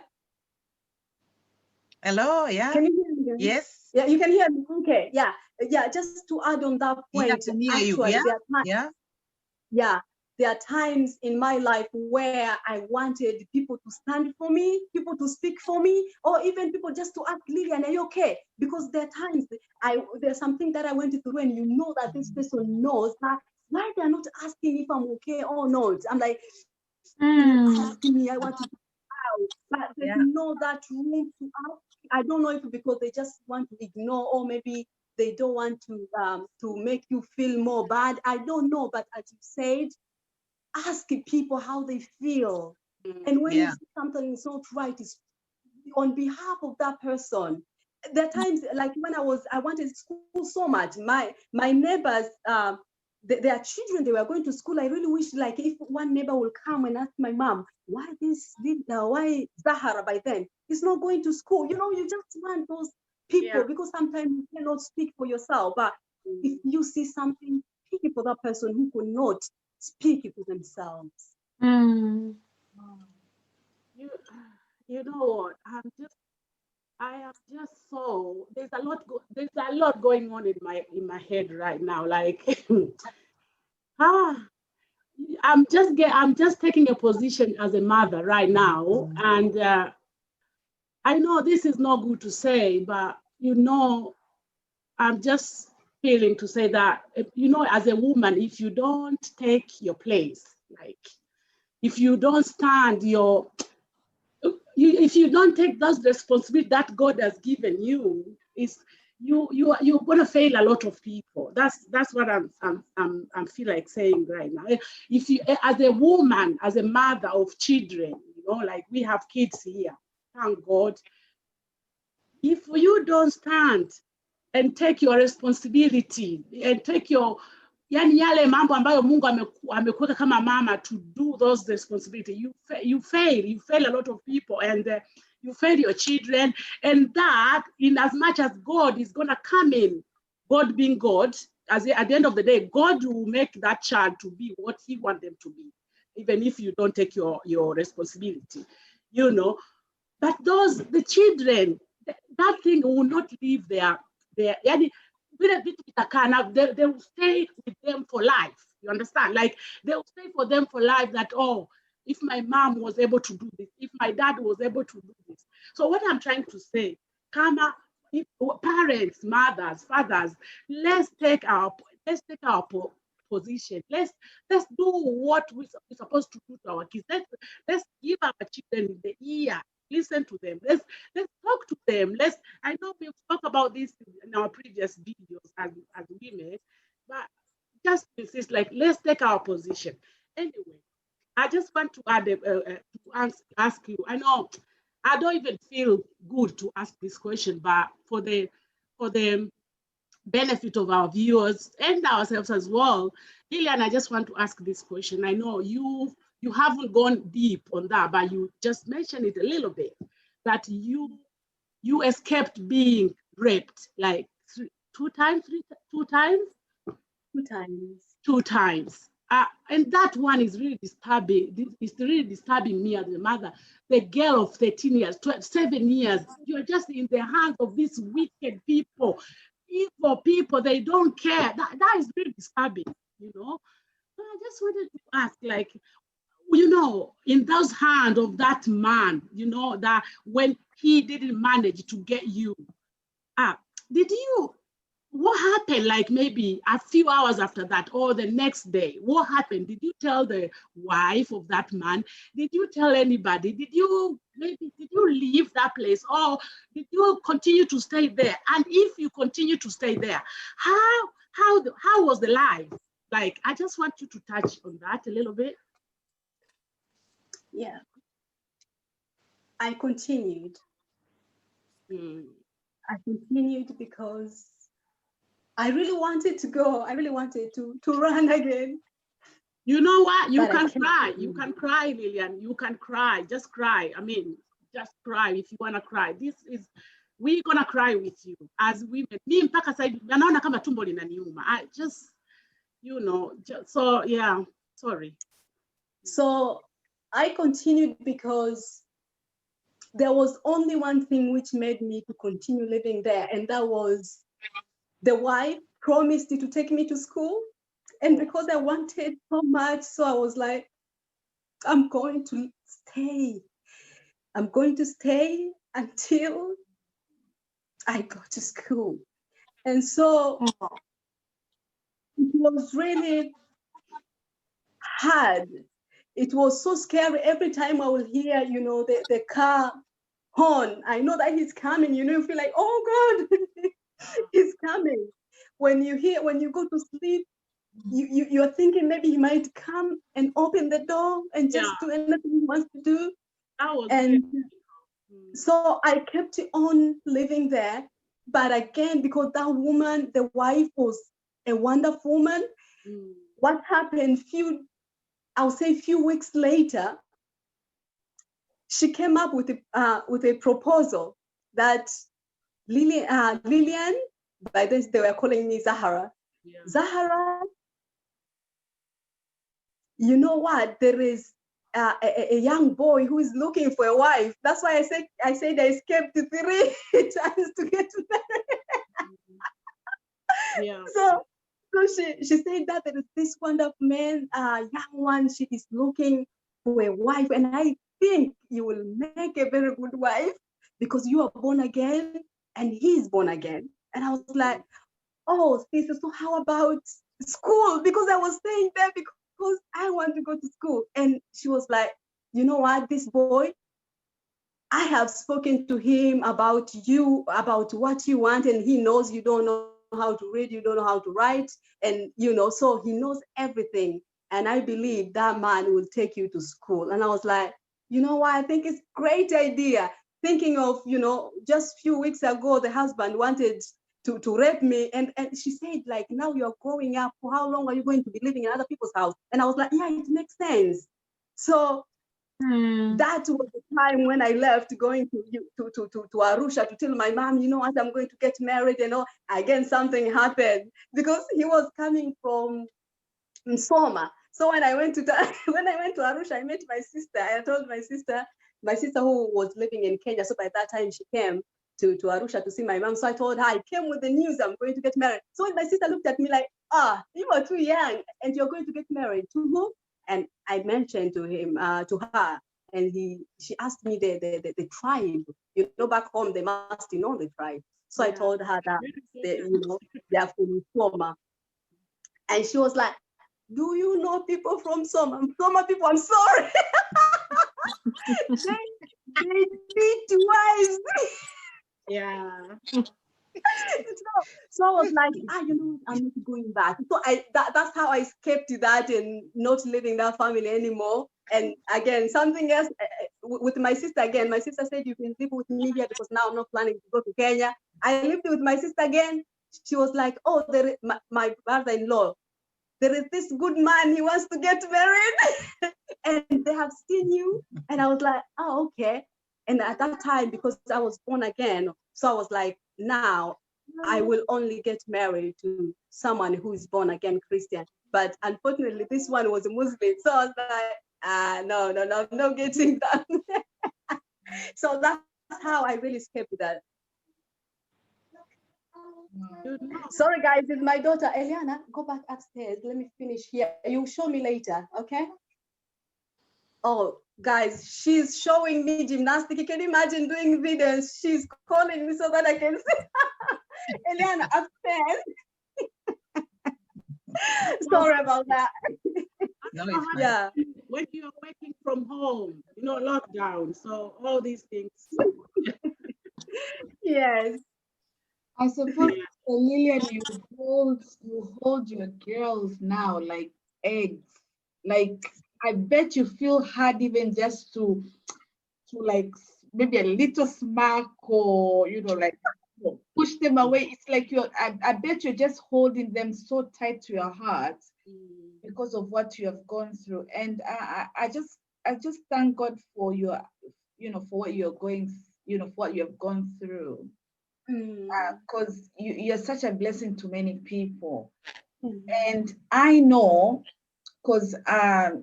Hello, yeah. Can you hear me? Yes. Yeah, you can hear me. Okay, yeah. Just to add on that point, actually, there are times in my life where I wanted people to stand for me, people to speak for me, or even people just to ask, Lillian, are you okay? Because there are times there's something that I went through, and you know that this person knows that why they're not asking if I'm okay or not. I'm like, asking me, I want to out, but there's no that room to ask. I don't know if because they just want to ignore, or maybe they don't want to make you feel more bad. I don't know, but as you said, ask people how they feel, and when you see something is not right, it's on behalf of that person. There are times, like when I wanted school so much. My neighbors, their children, they were going to school. I really wish, like, if one neighbor will come and ask my mom, why Zahara by then is not going to school? You know, you just want those people, because sometimes you cannot speak for yourself. But if you see something, speak for that person who could not speak for themselves. You know what? I am just so there's a lot going on in my head right now. Like I'm just taking a position as a mother right now, and I know this is not good to say, but you know, I'm just feeling to say that, you know, as a woman, if you don't take your place, like if you don't stand if you don't take those responsibility that God has given you, you're gonna fail a lot of people. That's what I'm feel like saying right now. If you, as a woman, as a mother of children, you know, like we have kids here, thank God. If you don't stand and take your responsibility and take your yale mambo ambayo Mungu amekuweka kama mama to do those responsibility, you fail a lot of people, and you fail your children, and that in as much as God is gonna come in, God being God, at the end of the day, God will make that child to be what He wants them to be, even if you don't take your responsibility, you know. But the children, that thing will not leave their they will stay with them for life. You understand? Like they will stay for them for life, that, oh, if my mom was able to do this, if my dad was able to do this. So what I'm trying to say, Kama, parents, mothers, fathers, let's take our position. Let's do what we're supposed to do to our kids. Let's give our children the ear. Listen to them. Let's talk to them. I know we've talked about this in our previous videos as women, but just insist, like, let's take our position. Anyway, I just want to add to ask you. I know I don't even feel good to ask this question, but for the benefit of our viewers and ourselves as well, Lillian, I just want to ask this question. I know you haven't gone deep on that, but you just mentioned it a little bit, that you escaped being raped like two times. Two times. Two times. And that one is really disturbing. It's really disturbing me as a mother. The girl of 13 years, 7 years, you're just in the hands of these wicked people, evil people. They don't care. That is really disturbing, you know. So I just wanted to ask, like, you know, in those hands of that man, you know, that when he didn't manage to get you, what happened, like maybe a few hours after that or the next day? What happened? Did you tell the wife of that man? Did you tell anybody? Did you leave that place, or did you continue to stay there? And if you continue to stay there, how was the life? Like, I just want you to touch on that a little bit. Yeah. I continued. I continued because I really wanted to go. I really wanted to run again. You know what? You can cry. You can cry, Lillian. You can cry. Just cry. I mean, just cry if you want to cry. We're going to cry with you as women. Me mpaka sasa naona kama tumbo linaniuma. I just, you know, so yeah, sorry. So I continued because there was only one thing which made me to continue living there, and that was the wife promised to take me to school. And because I wanted so much, so I was like, I'm going to stay. I'm going to stay until I go to school. And so it was really hard. It was so scary. Every time I will hear, you know, the car horn, I know that he's coming. You know, you feel like, oh God, he's coming. When you go to sleep, you're thinking maybe he might come and open the door and just do anything he wants to do. So I kept on living there. But again, because that woman, the wife, was a wonderful woman, what happened few weeks later, she came up with a proposal that Lillian, by then they were calling me Zahara. Yeah. Zahara, you know what? There is a young boy who is looking for a wife. That's why I said I escaped 3 times to get married. Yeah. So she said that there is this wonderful man, young one. She is looking for a wife, and I think you will make a very good wife because you are born again and he is born again. And I was like, oh, sister, so how about school? Because I was staying there because I want to go to school. And she was like, you know what, this boy, I have spoken to him about you, about what you want, and he knows you don't know how to read, you don't know how to write, and you know, so he knows everything. And I believe that man will take you to school. And I was like, you know what, I think it's a great idea. Thinking of, you know, just a few weeks ago, the husband wanted to rape me. And she said, like, now you're growing up, for how long are you going to be living in other people's house? And I was like, yeah, it makes sense. So that was the time when I left, going to Arusha to tell my mom, you know what, I'm going to get married. You know, again, something happened because he was coming from Nsoma. So when I went to Arusha, I met my sister. I told my sister who was living in Kenya. So by that time she came to Arusha to see my mom. So I told her, I came with the news, I'm going to get married. So when my sister looked at me like, you are too young and you're going to get married. To who? And I mentioned to her, and she asked me the tribe. You know, back home they must know the tribe. So I told her that they are from Soma. And she was like, do you know people from Soma? Soma people, I'm sorry. they need wives. Yeah. So I was like, you know, I'm not going back. So that's how I escaped that and not living that family anymore. And again, something else with my sister again. My sister said, you can live with me here because now I'm not planning to go to Kenya. I lived with my sister again. She was like, oh, my brother-in-law, there is this good man, he wants to get married. And they have seen you. And I was like, oh, okay. And at that time, because I was born again, so I was like, now I will only get married to someone who is born again Christian. But unfortunately, this one was a Muslim. So I was like, no, I'm not getting that. So that's how I really escaped that. Sorry, guys, it's my daughter, Eliana. Go back upstairs. Let me finish here. You'll show me later, okay? Oh, guys, she's showing me gymnastics. Can you imagine doing videos? She's calling me so that I can see Eliana upstairs. Sorry about that. No, it's fine. Yeah. When you're working from home, lockdown, so all these things. Yes. I suppose, Lillian, you hold your girls now like eggs. Like, I bet you feel hard even just to like maybe a little smack or like push them away. It's like I bet you're just holding them so tight to your heart because of what you have gone through. And I just thank God for your, for what you're going, for what you have gone through. Because you're such a blessing to many people. And I know, because I'm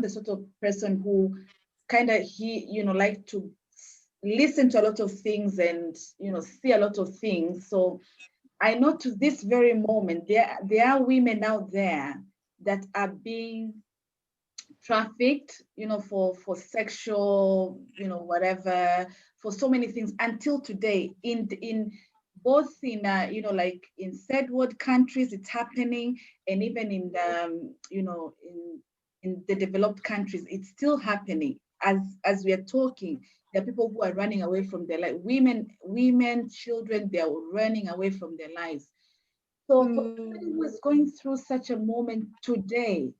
the sort of person who kind of like to listen to a lot of things and see a lot of things. So I know to this very moment there are women out there that are being trafficked, for sexual, whatever, for so many things until today. In both in like in third world countries, it's happening, and even in the in the developed countries, it's still happening. As we are talking, there are people who are running away from their life. Women, children, they are running away from their lives. So for somebody who is going through such a moment today,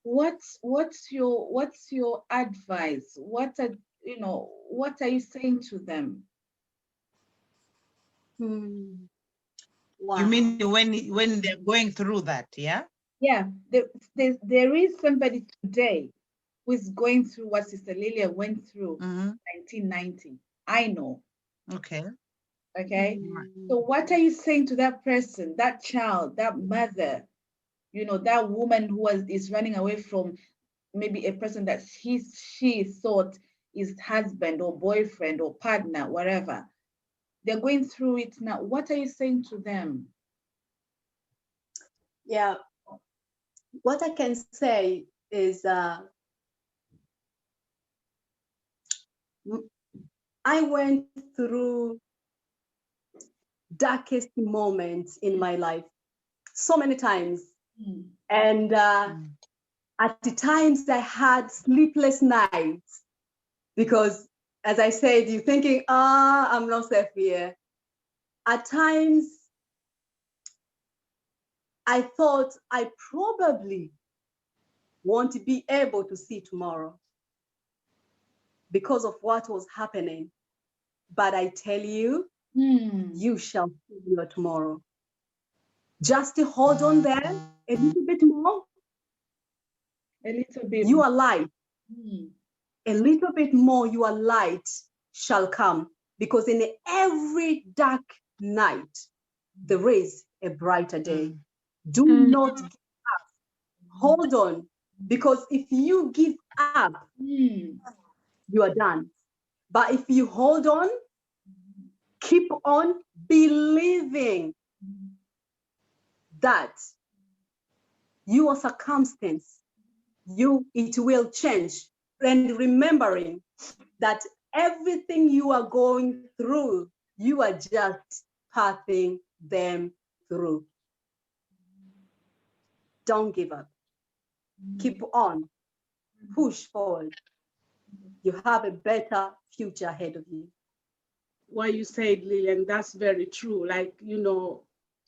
what's your advice? What are you saying to them? Wow. You mean when they're going through that, yeah? Yeah, there is somebody today who is going through what Sister Lillian went through in 1990. I know. Okay. Okay. So what are you saying to that person, that child, that mother, that woman who is running away from maybe a person that she thought is husband or boyfriend or partner, whatever. They're going through it now. What are you saying to them? Yeah. What I can say is I went through darkest moments in my life so many times. And at the times I had sleepless nights because, as I said, you're thinking, I'm not safe here. At times I thought I probably won't be able to see tomorrow because of what was happening. But I tell you, you shall see your tomorrow. Just to hold on there a little bit more. A little bit. You are light. A little bit more, your light shall come. Because in every dark night, there is a brighter day. Do not give up. Hold on. Because if you give up, you are done. But if you hold on, keep on believing that your circumstance, it will change. And remembering that everything you are going through, you are just passing them through. Don't give up. Keep on. Push forward. You have a better future ahead of you. What you said, Lillian, that's very true. Like,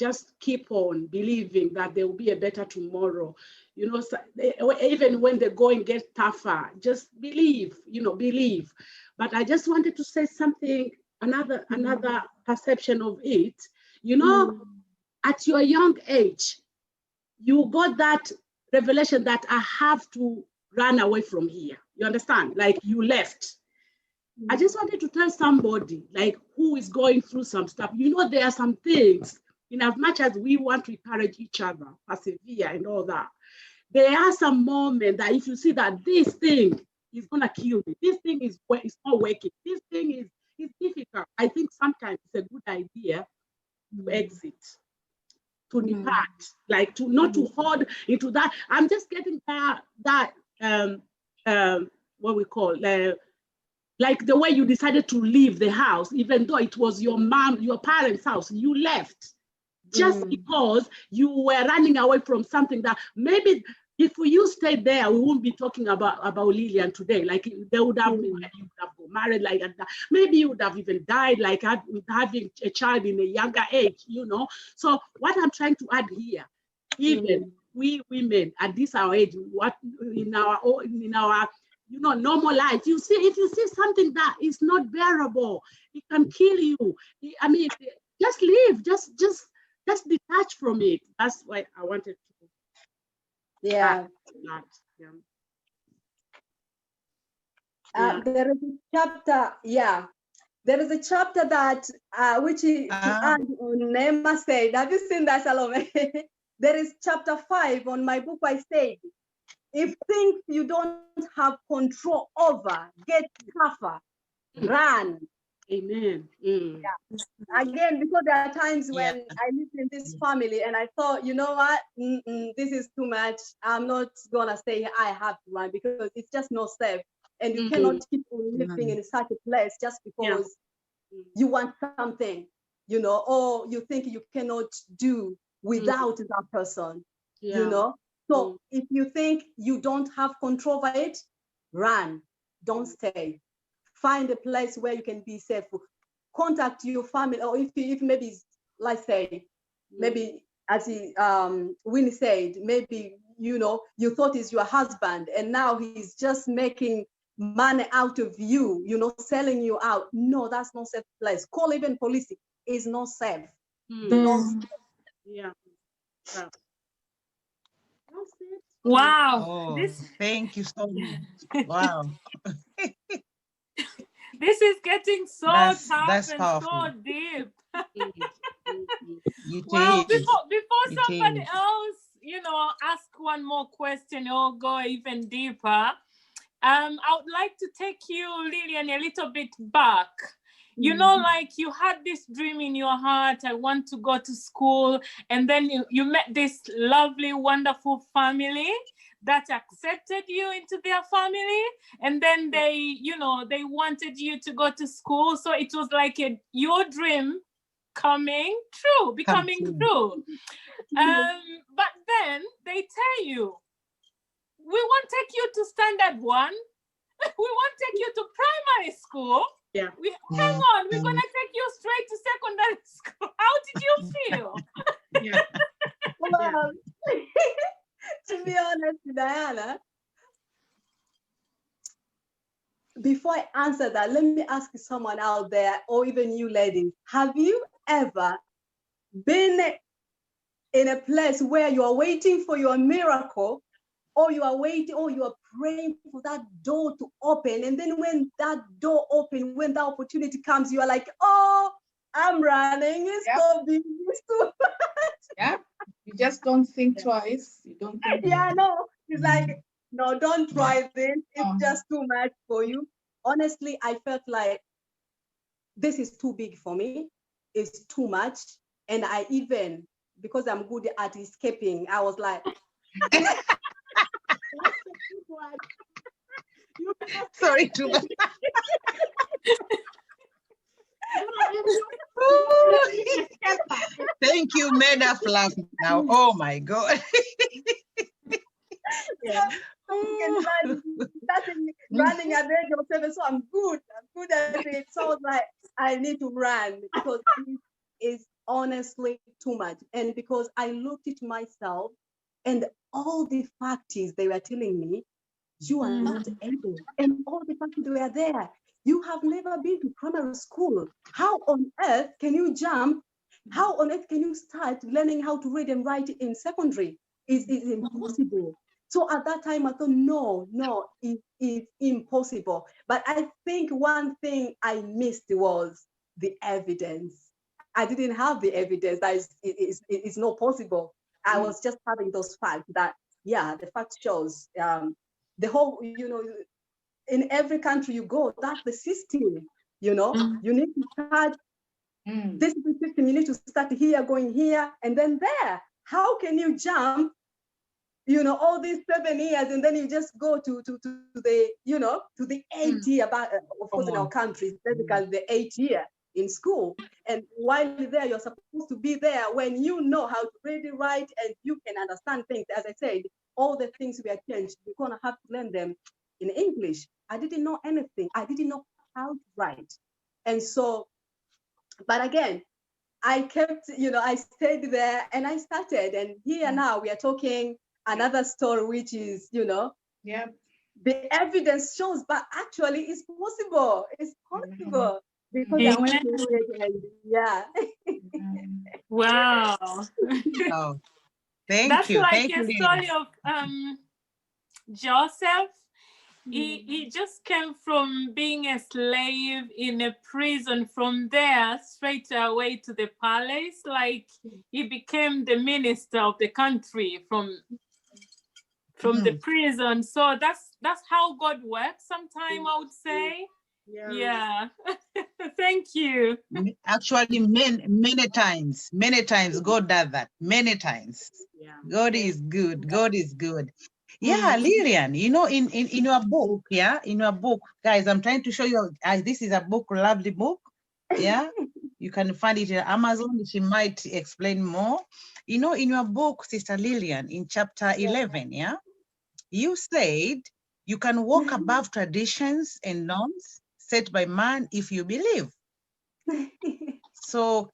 just keep on believing that there will be a better tomorrow. Even when the going gets tougher, just believe, believe. But I just wanted to say something, another perception of it. At your young age, you got that revelation that I have to run away from here. You understand? Like you left. I just wanted to tell somebody like who is going through some stuff. You know, there are some things, in as much as we want to encourage each other, persevere and all that, there are some moments that if you see that this thing is gonna kill me, this thing is not working, this thing is difficult, I think sometimes it's a good idea to exit, to depart, like to not to hold into that. I'm just getting that what we call like the way you decided to leave the house, even though it was your parents' house, you left just because you were running away from something that maybe if you stayed there, we wouldn't be talking about Lillian today. Like they would have, you would have got married like that. Maybe you would have even died, like having a child in a younger age, you know. So what I'm trying to add here, even we women at this our age, what in our normal life, if you see something that is not bearable, it can kill you. I mean, just leave, just detach from it. That's why I wanted to. Yeah. There is a chapter. Yeah, there is a chapter that which to add on Nema said. Have you seen that, Salome? There is chapter 5 on my book. I said, if things you don't have control over get tougher, run. Amen. Yeah. Again, because there are times when I live in this family and I thought, you know what, this is too much. I'm not gonna say I have to run because it's just not safe. And you cannot keep on living in such a place just because you want something, you know, or you think you cannot do without that person, you know. So if you think you don't have control over it, run, don't stay. Find a place where you can be safe. Contact your family, or if maybe, let's say, maybe as Winnie said, maybe, you know, you thought he's your husband and now he's just making money out of you, you know, selling you out. No, that's not safe place. Call even police, is not safe. Wow. Oh, thank you so much. Wow. This is getting so tough and powerful. so deep. Well, before somebody else, you know, ask one more question or go even deeper, I would like to take you, Lillian, a little bit back. You know, like you had this dream in your heart, I want to go to school, and then you met this lovely, wonderful family that accepted you into their family, and then they, you know, they wanted you to go to school. So it was like your dream becoming true. But then they tell you, we won't take you to standard 1. We won't take you to primary school. Yeah. Hang on, we're gonna take you straight to secondary school. How did you feel? Well, to be honest, Diana, before I answer that, let me ask someone out there, or even you ladies, have you ever been in a place where you are waiting for your miracle, or you are waiting, or you are praying for that door to open, and then when that door opens, when that opportunity comes, you are like, oh, I'm running, it's so big, it's too much. You just don't think twice. You don't think. No, it's like, no, don't try this, it's just too much for you. Honestly, I felt like this is too big for me, it's too much. And I even, because I'm good at escaping, I was like, sorry to thank you, made us laugh now. Oh my God. Running at the age of 7, so I'm good at it. So I was like, I need to run because it is honestly too much. And because I looked at myself and all the factors they were telling me, you are not able, and all the factors were there. You have never been to primary school. How on earth can you jump? How on earth can you start learning how to read and write in secondary? It's impossible. So at that time, I thought, no, it's impossible. But I think one thing I missed was the evidence. I didn't have the evidence that it's not possible. I was just having those facts that, yeah, the fact shows the whole, in every country you go, that's the system, you need to start, this is the system, you need to start here, going here, and then there. How can you jump, all these 7 years, and then you just go to the, to the 8th year, of course, in our country, basically the 8th year in school. And while there, you're supposed to be there when you know how to read and write, and you can understand things. As I said, all the things we are changed, you're gonna have to learn them in English. I didn't know anything. I didn't know how to write. And so, but again, I kept, I stayed there and I started. And here now we are talking another story, which is, the evidence shows, but actually it's possible. It's possible because I went through it. And, yeah. Wow. Oh, thank That's you. like Thank a you, story of Joseph. He just came from being a slave in a prison. From there, straight away to the palace. Like he became the minister of the country from the prison. So that's how God works. Sometime I would say. Yeah. Thank you. Actually, many times God does that. Many times. God is good. God is good. Yeah, Lillian, in your book, in your book, guys, I'm trying to show you, this is a book, lovely book. Yeah, you can find it on Amazon. She might explain more. In your book, Sister Lillian, in chapter 11, you said you can walk above traditions and norms set by man if you believe. So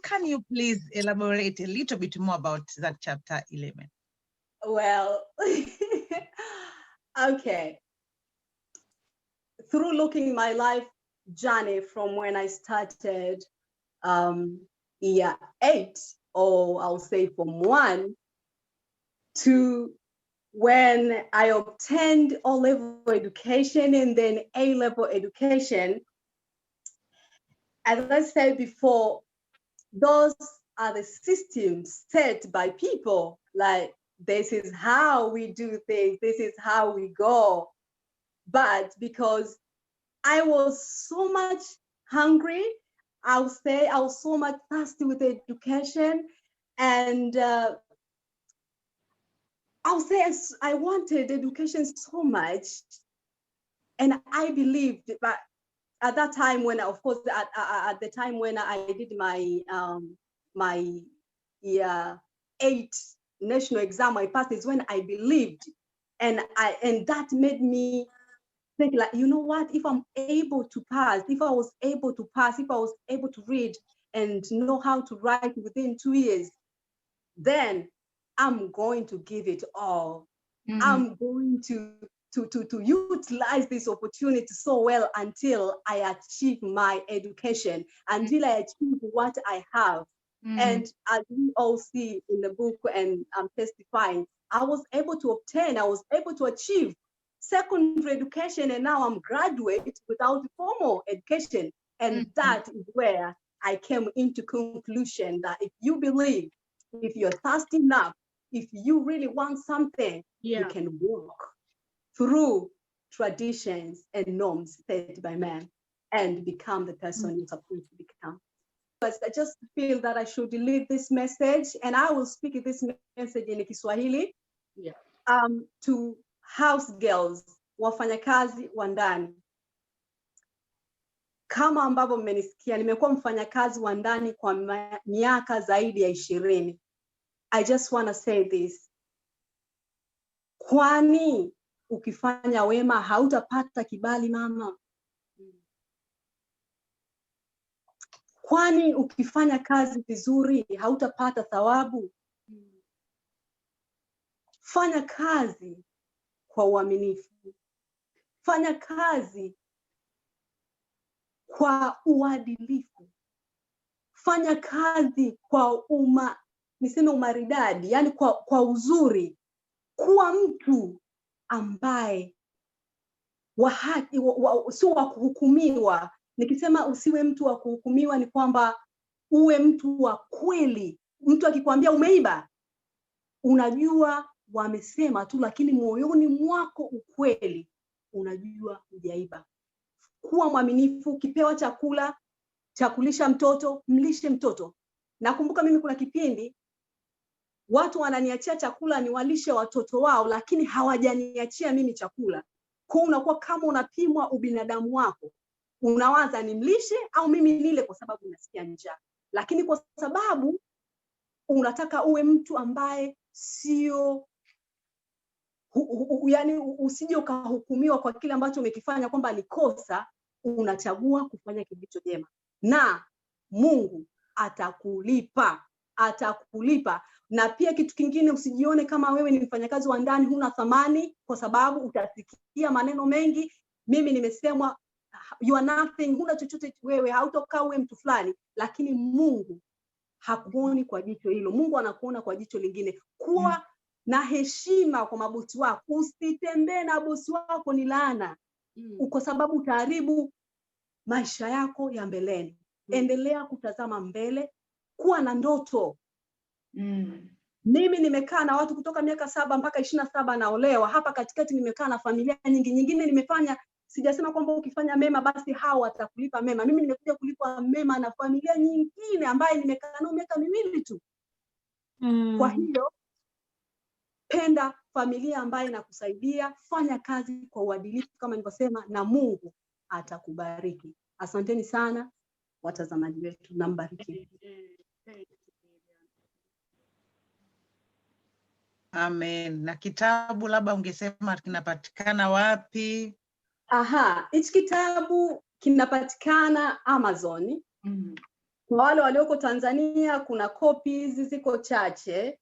can you please elaborate a little bit more about that chapter 11? Well, okay. Through looking my life journey from when I started year 8, or I'll say from 1 to when I obtained O-level education and then A-level education, as I said before, those are the systems set by people. Like, this is how we do things, this is how we go. But because I was so much hungry, I'll say I was so much thirsty with education, and I'll say I wanted education so much, and I believed. But at that time, when, of course, at the time when I did my year 8 national exam, I passed, is when I believed, and that made me think, like, you know what? If I'm able to pass, if I was able to read and know how to write within 2 years, then I'm going to give it all. I'm going to utilize this opportunity so well until I achieve my education, until I achieve what I have. And as we all see in the book, and I'm testifying, I was able to achieve secondary education, and now I'm graduate without formal education. And that is where I came into conclusion that if you believe, if you're thirsty enough, if you really want something, you can walk through traditions and norms set by man and become the person you're supposed to become. But I just feel that I should leave this message, and I will speak this message in Kiswahili to house girls, wafanyakazi wa ndani. Kama ambavyo mmenisikia, nimekuwa mfanyakazi wa ndani kwa miaka zaidi ya 20. I just want to say this. Kwani ukifanya wema hautapata kibali, mama? Kwani ukifanya kazi vizuri hautapata thawabu? Fanya kazi kwa uaminifu. Fanya kazi kwa uadilifu. Fanya kazi kwa umaridadi, yani kwa uzuri. kuwa mtu ambaye wa haki, sio wa kuhukumiwa. Nikisema usiwe mtu wa kuhukumiwa ni kwamba uwe mtu wa kweli. Mtu akikwambia umeiba, unajua wamesema tu, lakini moyoni mwako ukweli unajua hujaiba. Kuwa mwaminifu. Ukipewa chakula cha kulisha mtoto, mlishe mtoto. Nakumbuka mimi kuna kipindi watu wananiachia chakula niwalishe watoto wao, lakini hawajaniachia mimi chakula. Kwa unakuwa kama unapimwa ubinadamu wako. Unawaza nimlishe au mimi nile kwa sababu nasikia njaa. Lakini kwa sababu unataka uwe mtu ambaye sio yani usije ukahukumiwa kwa kile ambacho umekifanya kwamba ni kosa, unachagua kufanya kilicho jema. Na Mungu atakulipa. Na pia kitu kingine, usijione kama wewe ni mfanyakazi wa ndani huna thamani, kwa sababu utasikia maneno mengi. Mimi nimesemwa you are nothing, huna chochote wewe, hautokaa uwe mtu fulani, lakini Mungu hakuoni kwa jicho hilo. Mungu anakuona kwa jicho lingine. Kuwa na heshima kwa mabosi wako. Usitembee na bosi wako ni laana, kwa sababu utaharibu maisha yako ya mbeleni. Endelea kutazama mbele, kuwa na ndoto. Mimi nimekaa na watu kutoka miaka 7 mpaka 27 naolewa. Hapa katikati nimekaa na familia nyingine nimefanya. Sijasema kwamba ukifanya mema basi hao watakulipa mema. Mimi nimekuja kulipa mema na familia nyingine ambaye nimekaa nao miaka 2 tu. Kwa hiyo penda familia ambaye inakusaidia, fanya kazi kwa uadilifu kama nilivyosema, na Mungu atakubariki. Asanteni sana watazamaji wetu, na mbariki. Amen. Na kitabu labda ungesema kinapatikana wapi? Hichi kitabu kinapatikana Amazon. Kwa wale walioko Tanzania kuna copies ziko chache,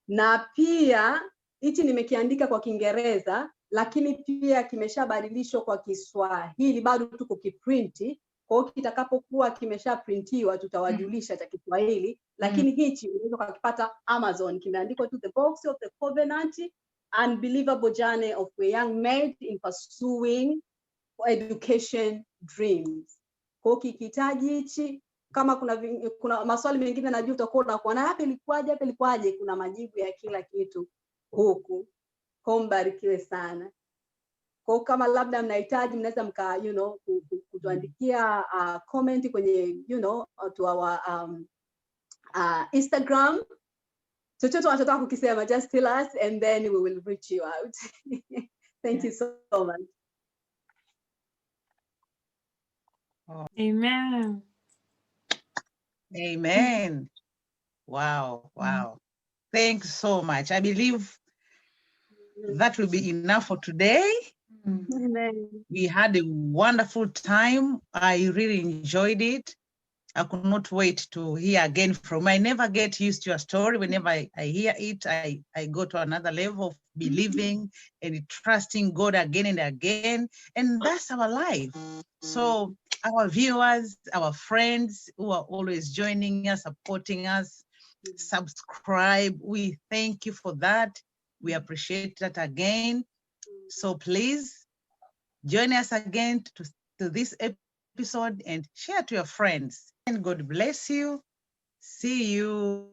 na pia hichi nimekiandika kwa Kiingereza, lakini pia kimeshabadilishwa kwa Kiswahili, bado tuko kiprinti. Kwa hiyo kitakapokuwa kimeshaprintiwa tutawajulisha cha Kiswahili, lakini hichi unaweza kukipata Amazon. Kimeandikwa tu The Box of the Covenant, Unbelievable Journey of a Young Maid in Pursuing Education Dreams. Kwa hiyo kikitaji hichi, kama kuna maswali mengine najua utakuwa unakuwa na hapa ilikuwaje, kuna majibu ya kila kitu huku. Kwa mbarikiwe sana. Kwa kama labda mnahitaji, mnaweza kutuandikia comment kwenye to our Instagram. Chochote unachotaka kukisema, just tell us and then we will reach you out. Thank you so much. Amen. Amen. Wow. Thanks so much. I believe that will be enough for today. Amen. We had a wonderful time. I really enjoyed it. I could not wait to hear again from you. I never get used to your story. Whenever I hear it, I go to another level of believing and trusting God again and again. And that's our life. So our viewers, our friends who are always joining us, supporting us, subscribe. We thank you for that. We appreciate that again. So please join us again to this episode and share to your friends. And God bless you. See you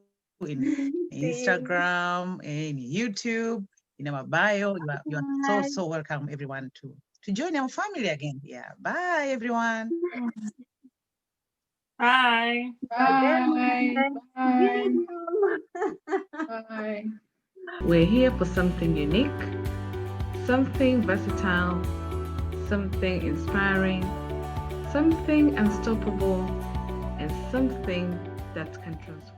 in Instagram and YouTube, in our bio. You are so welcome, everyone, to join our family again. Yeah. Bye, everyone. Bye. Bye. Bye. Bye. We're here for something unique, something versatile, something inspiring, something unstoppable, and something that can transform.